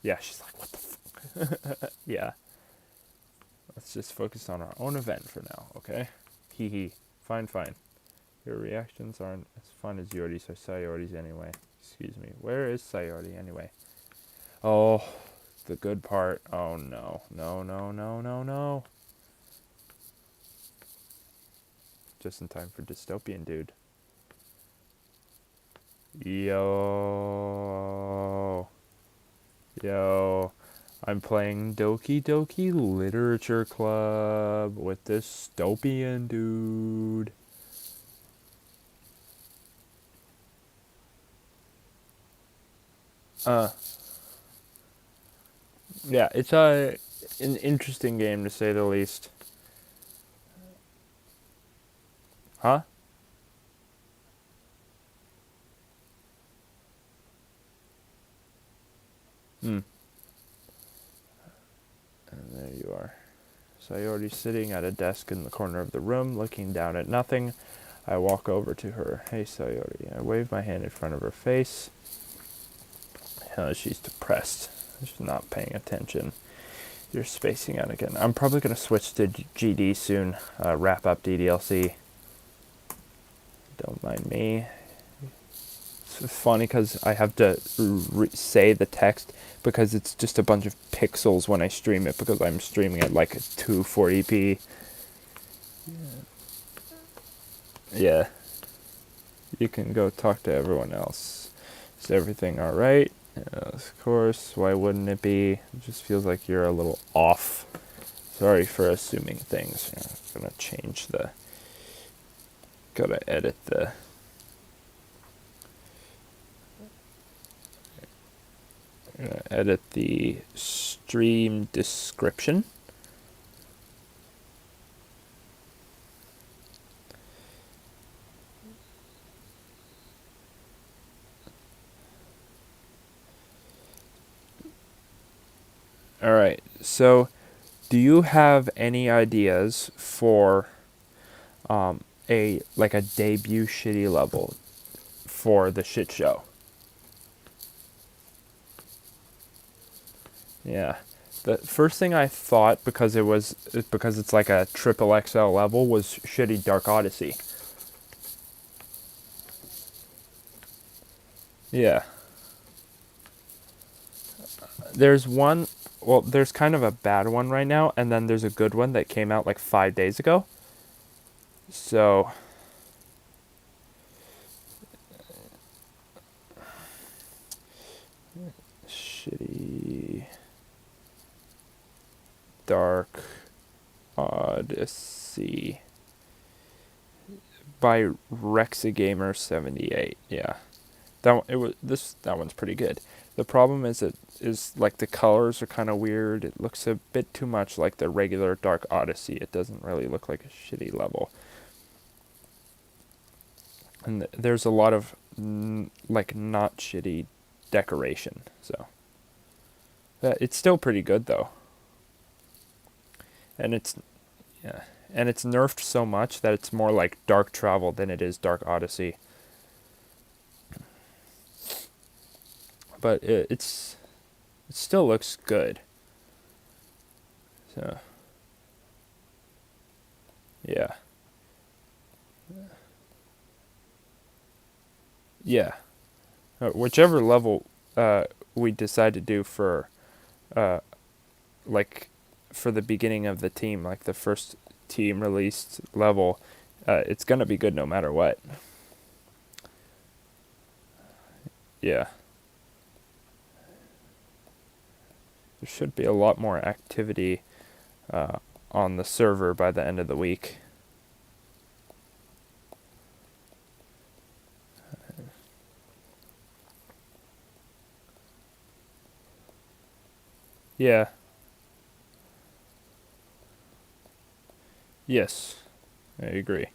Yeah, she's like, what the fuck? Yeah. Let's just focus on our own event for now, okay? Hee hee. Fine. Your reactions aren't as fun as Yordi's or Sayori's anyway. Excuse me. Where is Sayori anyway? Oh, the good part. Oh no. No. Just in time for dystopian dude. Yo, I'm playing Doki Literature Club with Dystopian Dude. Yeah, it's an interesting game to say the least. Huh? And there you are. Sayori's sitting at a desk in the corner of the room, looking down at nothing. I walk over to her. Hey, Sayori. I wave my hand in front of her face. She's depressed. She's not paying attention. You're spacing out again. I'm probably going to switch to GD soon. Wrap up DDLC. Don't mind me. It's funny because I have to say the text because it's just a bunch of pixels when I stream it because I'm streaming at like 240p. Yeah. You can go talk to everyone else. Is everything alright? Of course. Why wouldn't it be? It just feels like you're a little off. Sorry for assuming things. I'm gonna change the... Gotta edit the... I'm gonna edit the stream description. Alright, so do you have any ideas for a debut shitty level for the shit show? Yeah. The first thing I thought, because it's like a triple XL level, was shitty Dark Odyssey. Yeah. There's one, well, there's kind of a bad one right now, and then there's a good one that came out like 5 days ago. So, shitty Dark Odyssey by Rexagamer78. Yeah. That one's pretty good. The problem is like the colors are kind of weird. It looks a bit too much like the regular Dark Odyssey. It doesn't really look like a shitty level. And there's a lot of like not shitty decoration. So it's still pretty good though. And it's yeah, and it's nerfed so much that it's more like Dark Travel than it is Dark Odyssey. But it still looks good. So yeah. Yeah. Whichever level we decide to do for uh, like for the beginning of the team, like the first team released level, it's gonna be good no matter what. Yeah. There should be a lot more activity on the server by the end of the week. Yeah. Yes. I agree.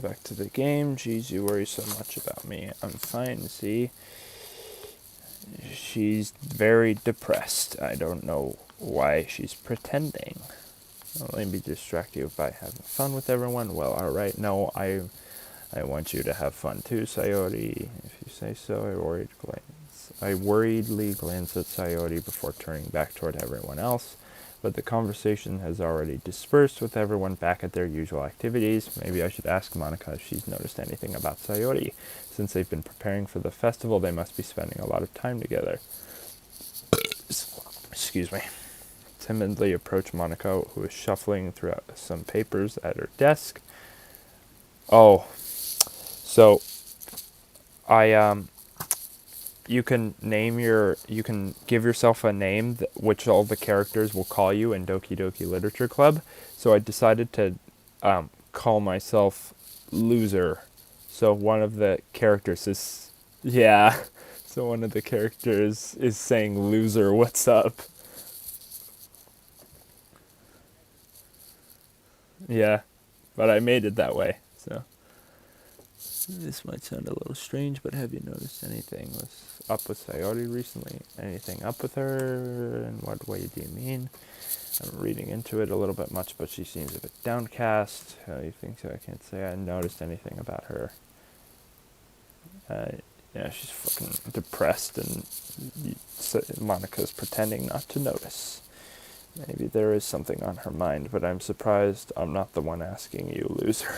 Back to the game. Geez, you worry so much about me. I'm fine, see? She's very depressed. I don't know why she's pretending. Let me distract you by having fun with everyone. Well, alright. No, I want you to have fun too, Sayori. If you say so, I worriedly glance at Sayori before turning back toward everyone else. But the conversation has already dispersed with everyone back at their usual activities. Maybe I should ask Monica if she's noticed anything about Sayori. Since they've been preparing for the festival, they must be spending a lot of time together. Excuse me. Timidly approach Monica, who is shuffling through some papers at her desk. Oh, so you can give yourself a name which all the characters will call you in Doki Doki Literature Club. So I decided to call myself Loser. So one of the characters is yeah. So one of the characters is saying Loser, what's up? Yeah. But I made it that way. So this might sound a little strange, but have you noticed anything was up with Sayori recently? Anything up with her? In what way do you mean? I'm reading into it a little bit much, but she seems a bit downcast. How do you think so? I can't say I noticed anything about her. Yeah, she's fucking depressed, and Monica's pretending not to notice. Maybe there is something on her mind, but I'm surprised I'm not the one asking you, Loser.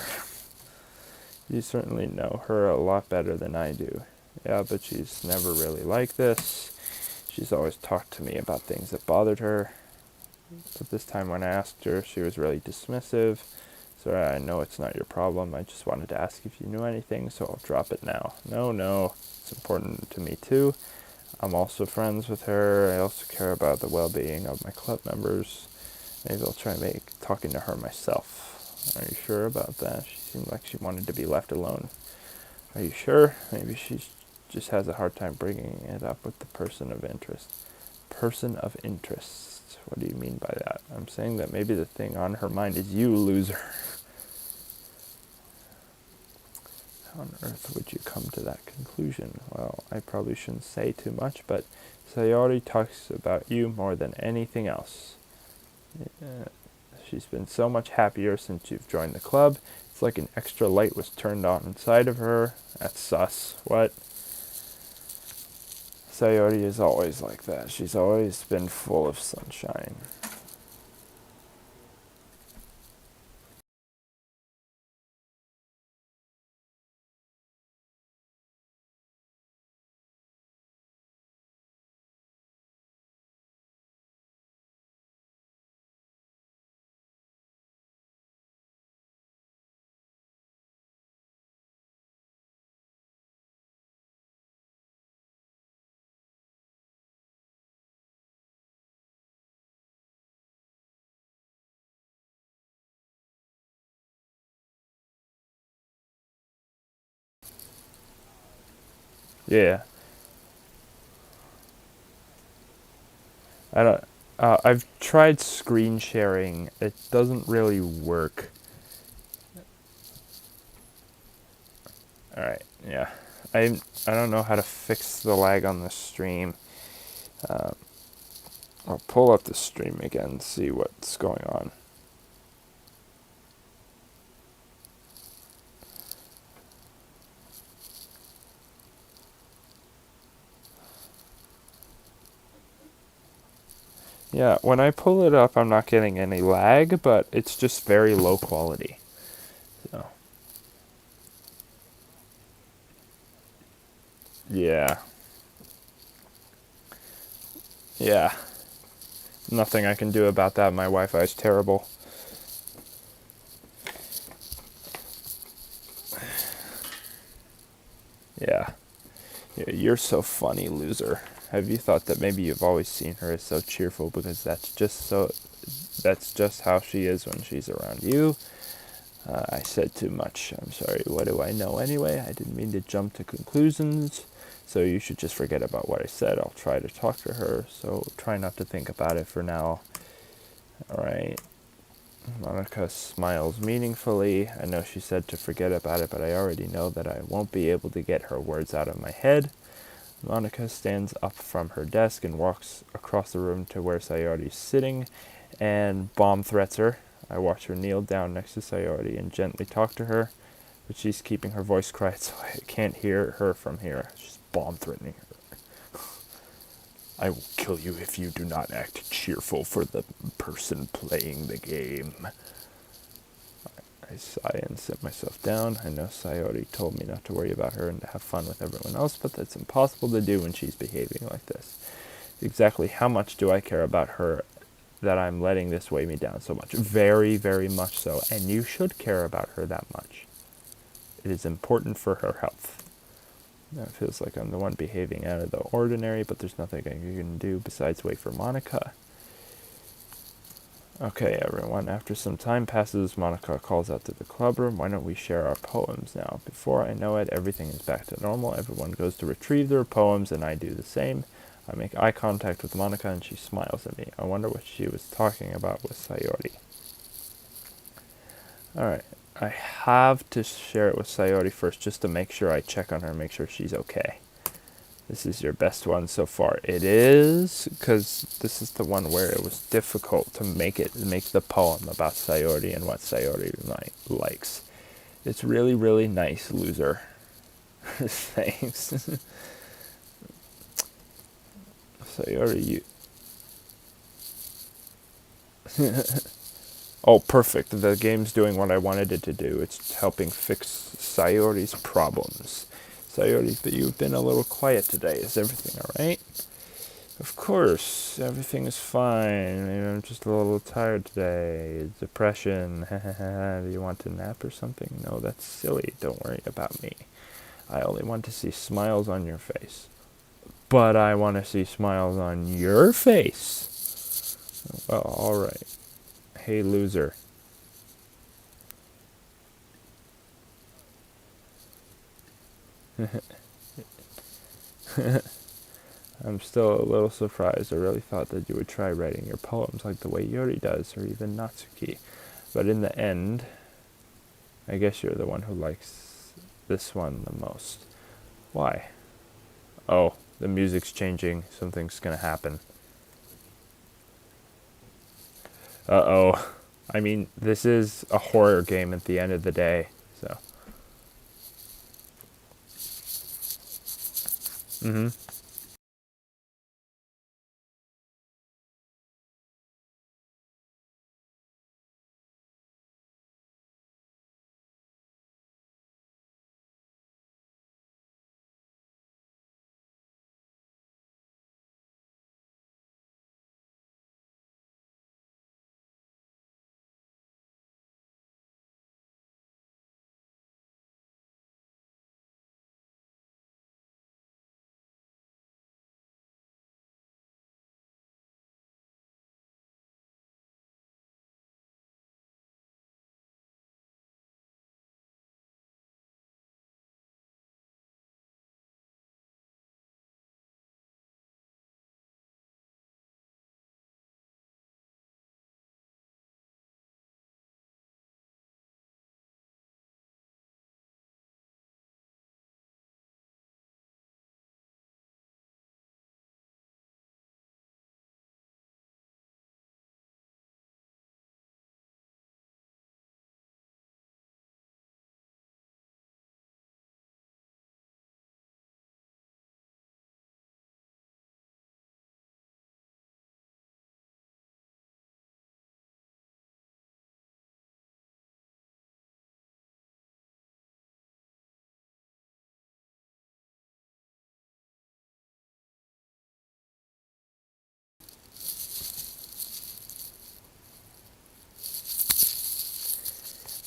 You certainly know her a lot better than I do. Yeah, but she's never really like this. She's always talked to me about things that bothered her. But this time when I asked her, she was really dismissive. So I know it's not your problem. I just wanted to ask if you knew anything, so I'll drop it now. No, it's important to me too. I'm also friends with her. I also care about the well-being of my club members. Maybe I'll try talking to her myself. Are you sure about that? She seemed like she wanted to be left alone. Are you sure? Maybe she just has a hard time bringing it up with the person of interest. Person of interest. What do you mean by that? I'm saying that maybe the thing on her mind is you, Loser. How on earth would you come to that conclusion? Well, I probably shouldn't say too much, but Sayori talks about you more than anything else. She's been so much happier since you've joined the club. It's like an extra light was turned on inside of her. That's sus. What? Sayori is always like that. She's always been full of sunshine. Yeah. I don't. I've tried screen sharing. It doesn't really work. All right. Yeah. I don't know how to fix the lag on the stream. I'll pull up the stream again and see what's going on. Yeah, when I pull it up, I'm not getting any lag, but it's just very low quality. So, yeah. Yeah. Nothing I can do about that. My Wi-Fi is terrible. Yeah. You're so funny, loser. Have you thought that maybe you've always seen her as so cheerful because that's just how she is when she's around you? I said too much. I'm sorry. What do I know anyway? I didn't mean to jump to conclusions. So you should just forget about what I said. I'll try to talk to her. So try not to think about it for now. All right. Monica smiles meaningfully. I know she said to forget about it, but I already know that I won't be able to get her words out of my head. Monica stands up from her desk and walks across the room to where Sayori's sitting and bomb threats her. I watch her kneel down next to Sayori and gently talk to her, but she's keeping her voice quiet so I can't hear her from here. She's bomb threatening her. I will kill you if you do not act cheerful for the person playing the game. I sigh and sit myself down. I know Sayori told me not to worry about her and to have fun with everyone else, but that's impossible to do when she's behaving like this. Exactly how much do I care about her that I'm letting this weigh me down so much? Very, very much so. And you should care about her that much. It is important for her health. Now it feels like I'm the one behaving out of the ordinary, but there's nothing I can do besides wait for Monica. Okay, everyone. After some time passes, Monica calls out to the clubroom. Why don't we share our poems now? Before I know it, everything is back to normal. Everyone goes to retrieve their poems, and I do the same. I make eye contact with Monica, and she smiles at me. I wonder what she was talking about with Sayori. Alright. I have to share it with Sayori first, just to make sure I check on her, make sure she's okay. This is your best one so far. It is, because this is the one where it was difficult to make the poem about Sayori and what Sayori likes. It's really, really nice, loser. Thanks. Sayori, you... Oh, perfect. The game's doing what I wanted it to do. It's helping fix Sayori's problems. Sayori, but you've been a little quiet today. Is everything alright? Of course, everything is fine. I'm just a little tired today. Depression. Do you want to nap or something? No, that's silly. Don't worry about me. I only want to see smiles on your face. But I want to see smiles on your face. Well, alright. Hey, loser. I'm still a little surprised. I really thought that you would try writing your poems like the way Yuri does, or even Natsuki. But in the end, I guess you're the one who likes this one the most. Why? Oh, the music's changing. Something's gonna happen. Uh-oh. I mean, this is a horror game at the end of the day, so... Mm-hmm.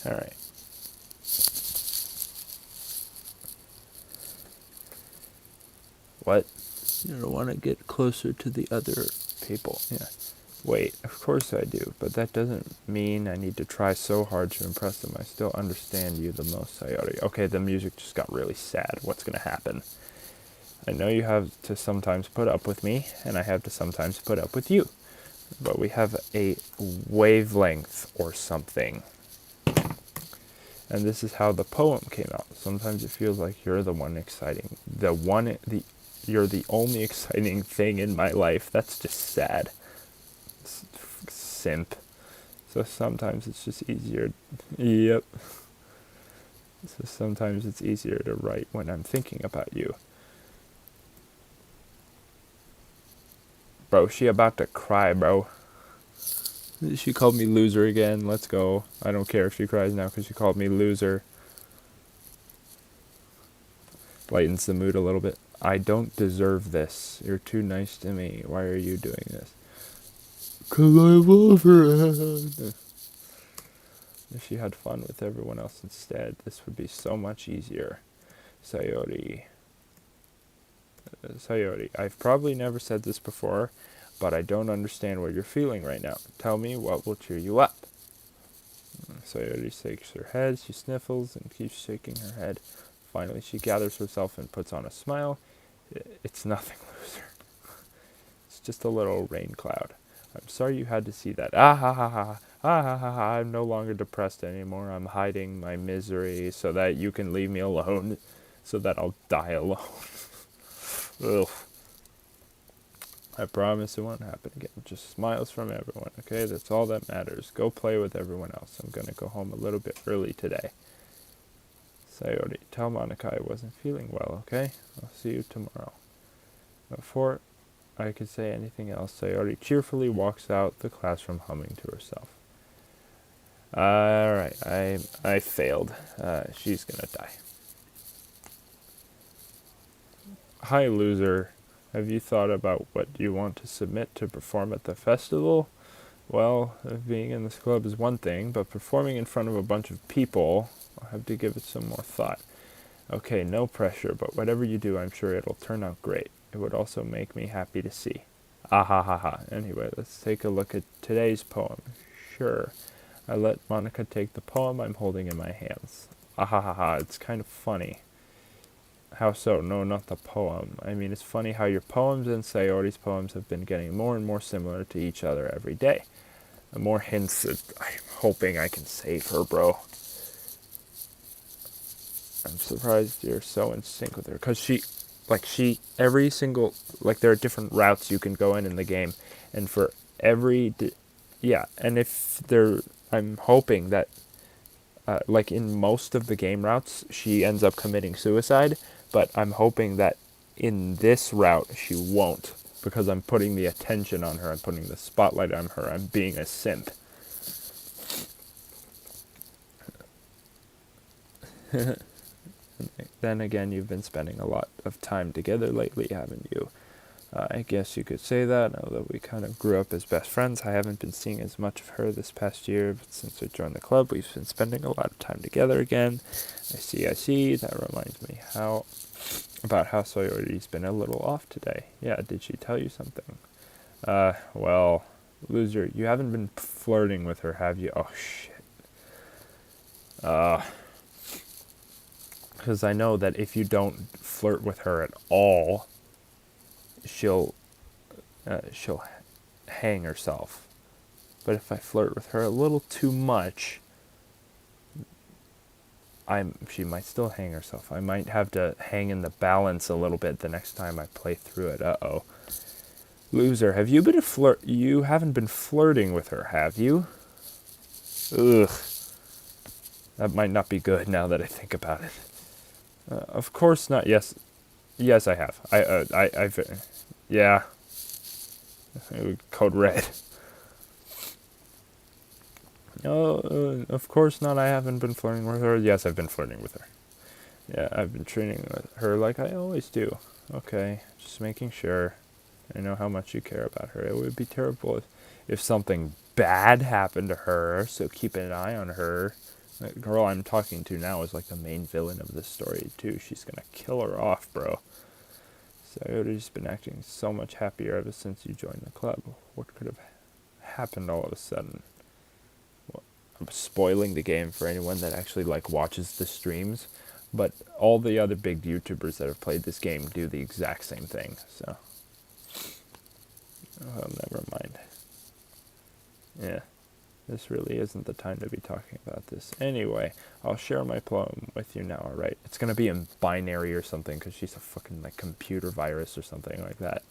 Alright. What? You don't want to get closer to the other people. Yeah. Wait, of course I do, but that doesn't mean I need to try so hard to impress them. I still understand you the most, Sayori. Okay, the music just got really sad. What's going to happen? I know you have to sometimes put up with me, and I have to sometimes put up with you. But we have a wavelength or something. And this is how the poem came out. Sometimes it feels like you're the one exciting. You're the only exciting thing in my life. That's just sad. Simp. So sometimes it's just easier. Yep. So sometimes it's easier to write when I'm thinking about you. Bro, she about to cry, bro. She called me loser again. Let's go. I don't care if she cries now because she called me loser. Lightens the mood a little bit. I don't deserve this. You're too nice to me. Why are you doing this? 'Cause I love her. If she had fun with everyone else instead, this would be so much easier. Sayori. Sayori, I've probably never said this before, but I don't understand what you're feeling right now. Tell me what will cheer you up. Sayori shakes her head, she sniffles and keeps shaking her head. Finally, she gathers herself and puts on a smile. It's nothing, loser. It's just a little rain cloud. I'm sorry you had to see that. Ah ha ha ha. Ah ha ha ha. I'm no longer depressed anymore. I'm hiding my misery so that you can leave me alone, so that I'll die alone. Ugh. I promise it won't happen again. Just smiles from everyone, okay? That's all that matters. Go play with everyone else. I'm gonna go home a little bit early today. Sayori, tell Monica I wasn't feeling well, okay? I'll see you tomorrow. Before I could say anything else, Sayori cheerfully walks out the classroom humming to herself. Alright, I failed. She's gonna die. Hi, loser. Have you thought about what you want to submit to perform at the festival? Well, being in this club is one thing, but performing in front of a bunch of people, I'll have to give it some more thought. Okay, no pressure, but whatever you do, I'm sure it'll turn out great. It would also make me happy to see. Ah ha ha ha. Anyway, let's take a look at today's poem. Sure. I let Monica take the poem I'm holding in my hands. Ah ha ha ha. It's kind of funny. How so? No, not the poem. I mean, it's funny how your poems and Sayori's poems have been getting more and more similar to each other every day. The more hints that I'm hoping I can save her, bro. I'm surprised you're so in sync with her. Because every single, there are different routes you can go in the game. And for and if I'm hoping that, in most of the game routes, she ends up committing suicide. But I'm hoping that in this route, she won't. Because I'm putting the attention on her. I'm putting the spotlight on her. I'm being a simp. Then again, you've been spending a lot of time together lately, haven't you? I guess you could say that. Although we kind of grew up as best friends, I haven't been seeing as much of her this past year. But since I joined the club, we've been spending a lot of time together again. I see. That reminds me about how Sayori's been a little off today. Yeah, did she tell you something? Well, loser, you haven't been flirting with her, have you? Oh, shit. Because I know that if you don't flirt with her at all, she'll hang herself. But if I flirt with her a little too much, she might still hang herself. I might have to hang in the balance a little bit the next time I play through it. Uh-oh. Loser, have you been you haven't been flirting with her, have you? Ugh. That might not be good now that I think about it. Of course not. Yes, I have. Yeah. Code red. No, of course not. I haven't been flirting with her. Yes, I've been flirting with her. Yeah, I've been treating her like I always do. Okay, just making sure. I know how much you care about her. It would be terrible if something bad happened to her, so keep an eye on her. The girl I'm talking to now is like the main villain of this story too. She's gonna kill her off, bro. Sayori's been acting so much happier ever since you joined the club. What could have happened all of a sudden? Well, I'm spoiling the game for anyone that actually like watches the streams, but all the other big YouTubers that have played this game do the exact same thing, so never mind. Yeah, this really isn't the time to be talking about this. Anyway, I'll share my poem with you now, alright? It's gonna be in binary or something, because she's a fucking like computer virus or something like that.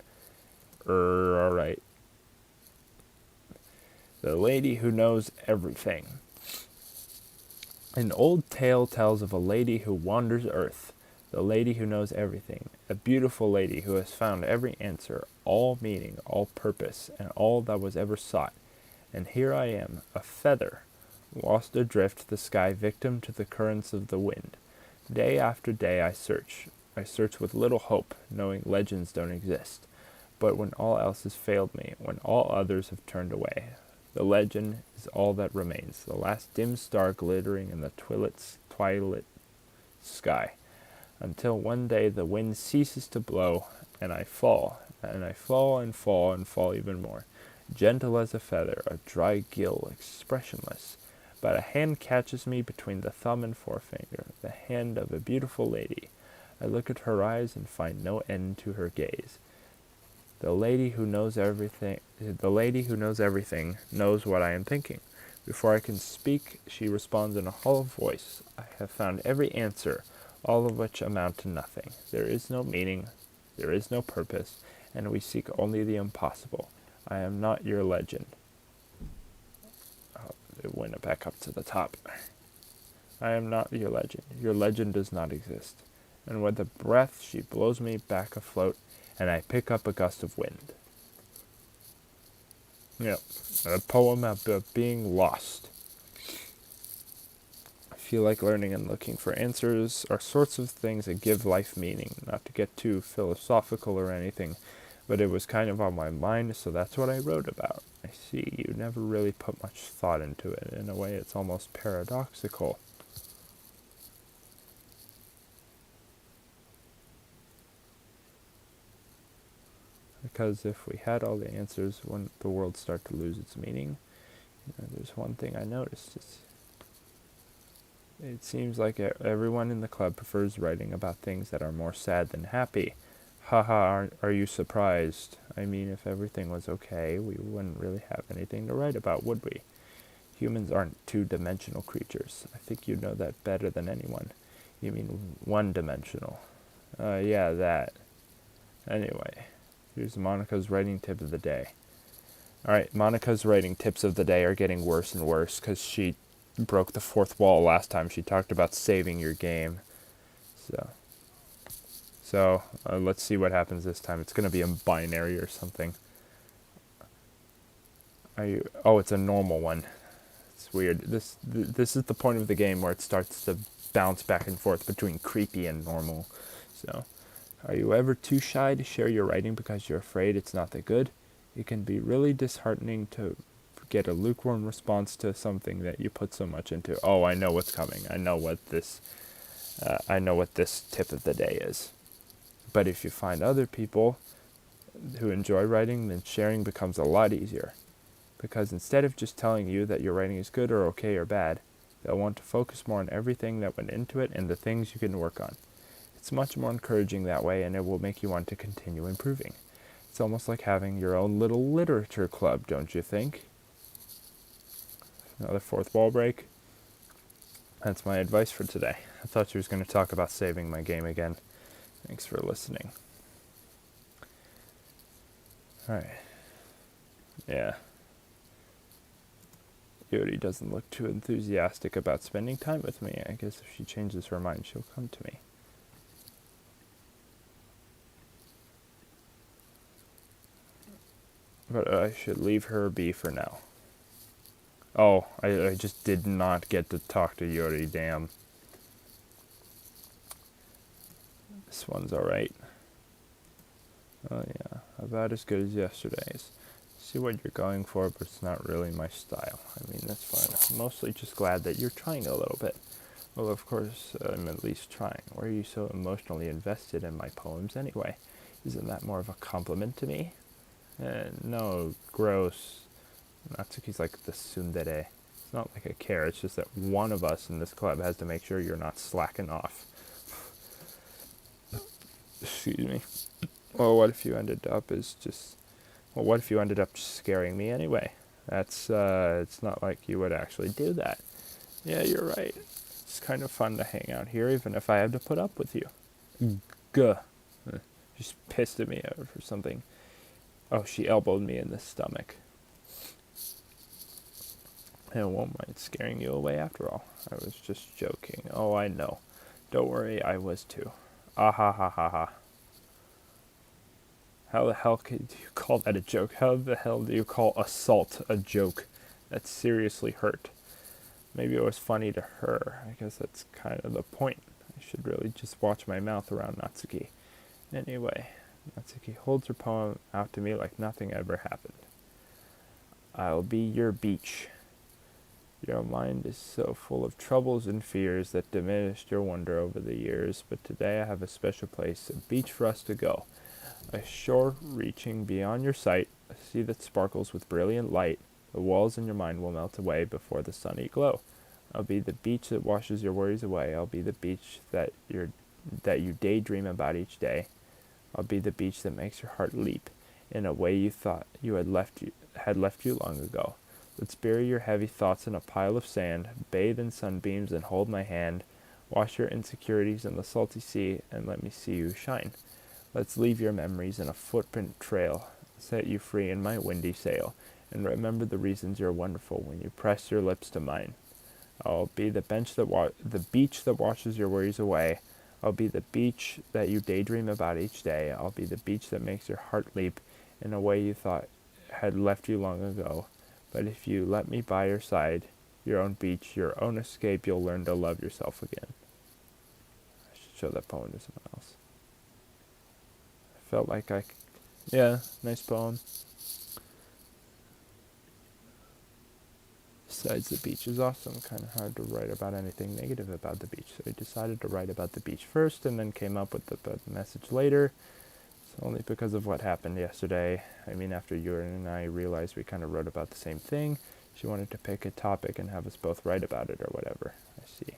Alright. The lady who knows everything. An old tale tells of a lady who wanders earth, the lady who knows everything, a beautiful lady who has found every answer, all meaning, all purpose, and all that was ever sought. And here I am, a feather, lost adrift the sky, victim to the currents of the wind. Day after day I search with little hope, knowing legends don't exist. But when all else has failed me, when all others have turned away, the legend is all that remains, the last dim star glittering in the twilight sky, until one day the wind ceases to blow, and I fall, and I fall and fall and fall even more, gentle as a feather, a dry gill, expressionless. But a hand catches me between the thumb and forefinger, the hand of a beautiful lady. I look at her eyes and find no end to her gaze. The lady who knows everything knows what I am thinking. Before I can speak, she responds in a hollow voice. I have found every answer, all of which amount to nothing. There is no meaning, there is no purpose, and we seek only the impossible. I am not your legend. Oh, it went back up to the top. I am not your legend. Your legend does not exist. And with a breath, she blows me back afloat, and I pick up a gust of wind. Yep, a poem about being lost. I feel like learning and looking for answers are sorts of things that give life meaning, not to get too philosophical or anything, but it was kind of on my mind, so that's what I wrote about. I see you never really put much thought into it. In a way, it's almost paradoxical. Because if we had all the answers, wouldn't the world start to lose its meaning? There's one thing I noticed. It seems like everyone in the club prefers writing about things that are more sad than happy. Haha, are you surprised? I mean, if everything was okay, we wouldn't really have anything to write about, would we? Humans aren't two-dimensional creatures. I think you know that better than anyone. You mean one-dimensional. Yeah, that. Anyway. Here's Monica's writing tip of the day. Alright, Monica's writing tips of the day are getting worse and worse because she broke the fourth wall last time. She talked about saving your game. So let's see what happens this time. It's going to be a binary or something. Oh, it's a normal one. It's weird. This is the point of the game where it starts to bounce back and forth between creepy and normal. So... Are you ever too shy to share your writing because you're afraid it's not that good? It can be really disheartening to get a lukewarm response to something that you put so much into. Oh, I know what's coming. I know what this tip of the day is. But if you find other people who enjoy writing, then sharing becomes a lot easier. Because instead of just telling you that your writing is good or okay or bad, they'll want to focus more on everything that went into it and the things you can work on. It's much more encouraging that way, and it will make you want to continue improving. It's almost like having your own little literature club, don't you think? Another fourth wall break. That's my advice for today. I thought you was going to talk about saving my game again. Thanks for listening. Alright. Yeah. Yuri doesn't look too enthusiastic about spending time with me. I guess if she changes her mind, she'll come to me. But I should leave her be for now. Oh, I just did not get to talk to Yuri, damn. This one's alright. Oh yeah, about as good as yesterday's. see what you're going for, but it's not really my style. I mean, that's fine. I'm mostly just glad that you're trying a little bit. Well, of course, I'm at least trying. Why are you so emotionally invested in my poems anyway? Isn't that more of a compliment to me? No, gross. Natsuki's like the tsundere. It's not like I care, it's just that one of us in this club has to make sure you're not slacking off. Excuse me. Well, what if you ended up just scaring me anyway? It's not like you would actually do that. Yeah, you're right. It's kind of fun to hang out here, even if I have to put up with you. Guh. She's pissed at me for something. Oh, she elbowed me in the stomach. I won't mind scaring you away after all. I was just joking. Oh, I know. Don't worry, I was too. Ah ha ha ha ha. How the hell do you call that a joke? How the hell do you call assault a joke? That seriously hurt. Maybe it was funny to her. I guess that's kind of the point. I should really just watch my mouth around Natsuki. Anyway, Natsuki holds her poem out to me like nothing ever happened. I'll be your beach. Your mind is so full of troubles and fears that diminished your wonder over the years, but today I have a special place, a beach for us to go. A shore reaching beyond your sight, a sea that sparkles with brilliant light. The walls in your mind will melt away before the sunny glow. I'll be the beach that washes your worries away. I'll be the beach that you daydream about each day. I'll be the beach that makes your heart leap in a way you thought had left you long ago. Let's bury your heavy thoughts in a pile of sand, bathe in sunbeams and hold my hand. Wash your insecurities in the salty sea and let me see you shine. Let's leave your memories in a footprint trail, set you free in my windy sail, and remember the reasons you're wonderful when you press your lips to mine. I'll be the beach that washes your worries away. I'll be the beach that you daydream about each day. I'll be the beach that makes your heart leap in a way you thought had left you long ago. But if you let me by your side, your own beach, your own escape, you'll learn to love yourself again. I should show that poem to someone else. I felt like yeah, nice poem. Besides, the beach is awesome. Kind of hard to write about anything negative about the beach. So I decided to write about the beach first and then came up with the message later. It's only because of what happened yesterday. I mean, after you and I realized we kind of wrote about the same thing, she wanted to pick a topic and have us both write about it or whatever. I see.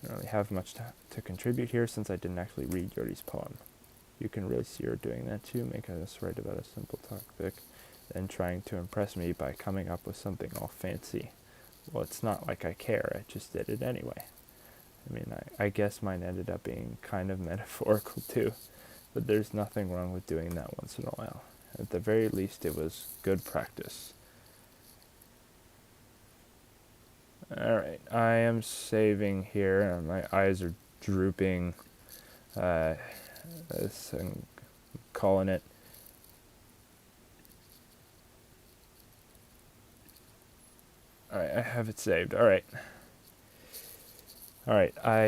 I don't really have much to contribute here since I didn't actually read Yuri's poem. You can really see her doing that too, making us write about a simple topic, then trying to impress me by coming up with something all fancy. Well, it's not like I care, I just did it anyway. I mean, I guess mine ended up being kind of metaphorical too, but there's nothing wrong with doing that once in a while. At the very least, it was good practice. Alright, I am saving here. My eyes are drooping. I'm calling it. Alright, I have it saved. Alright, I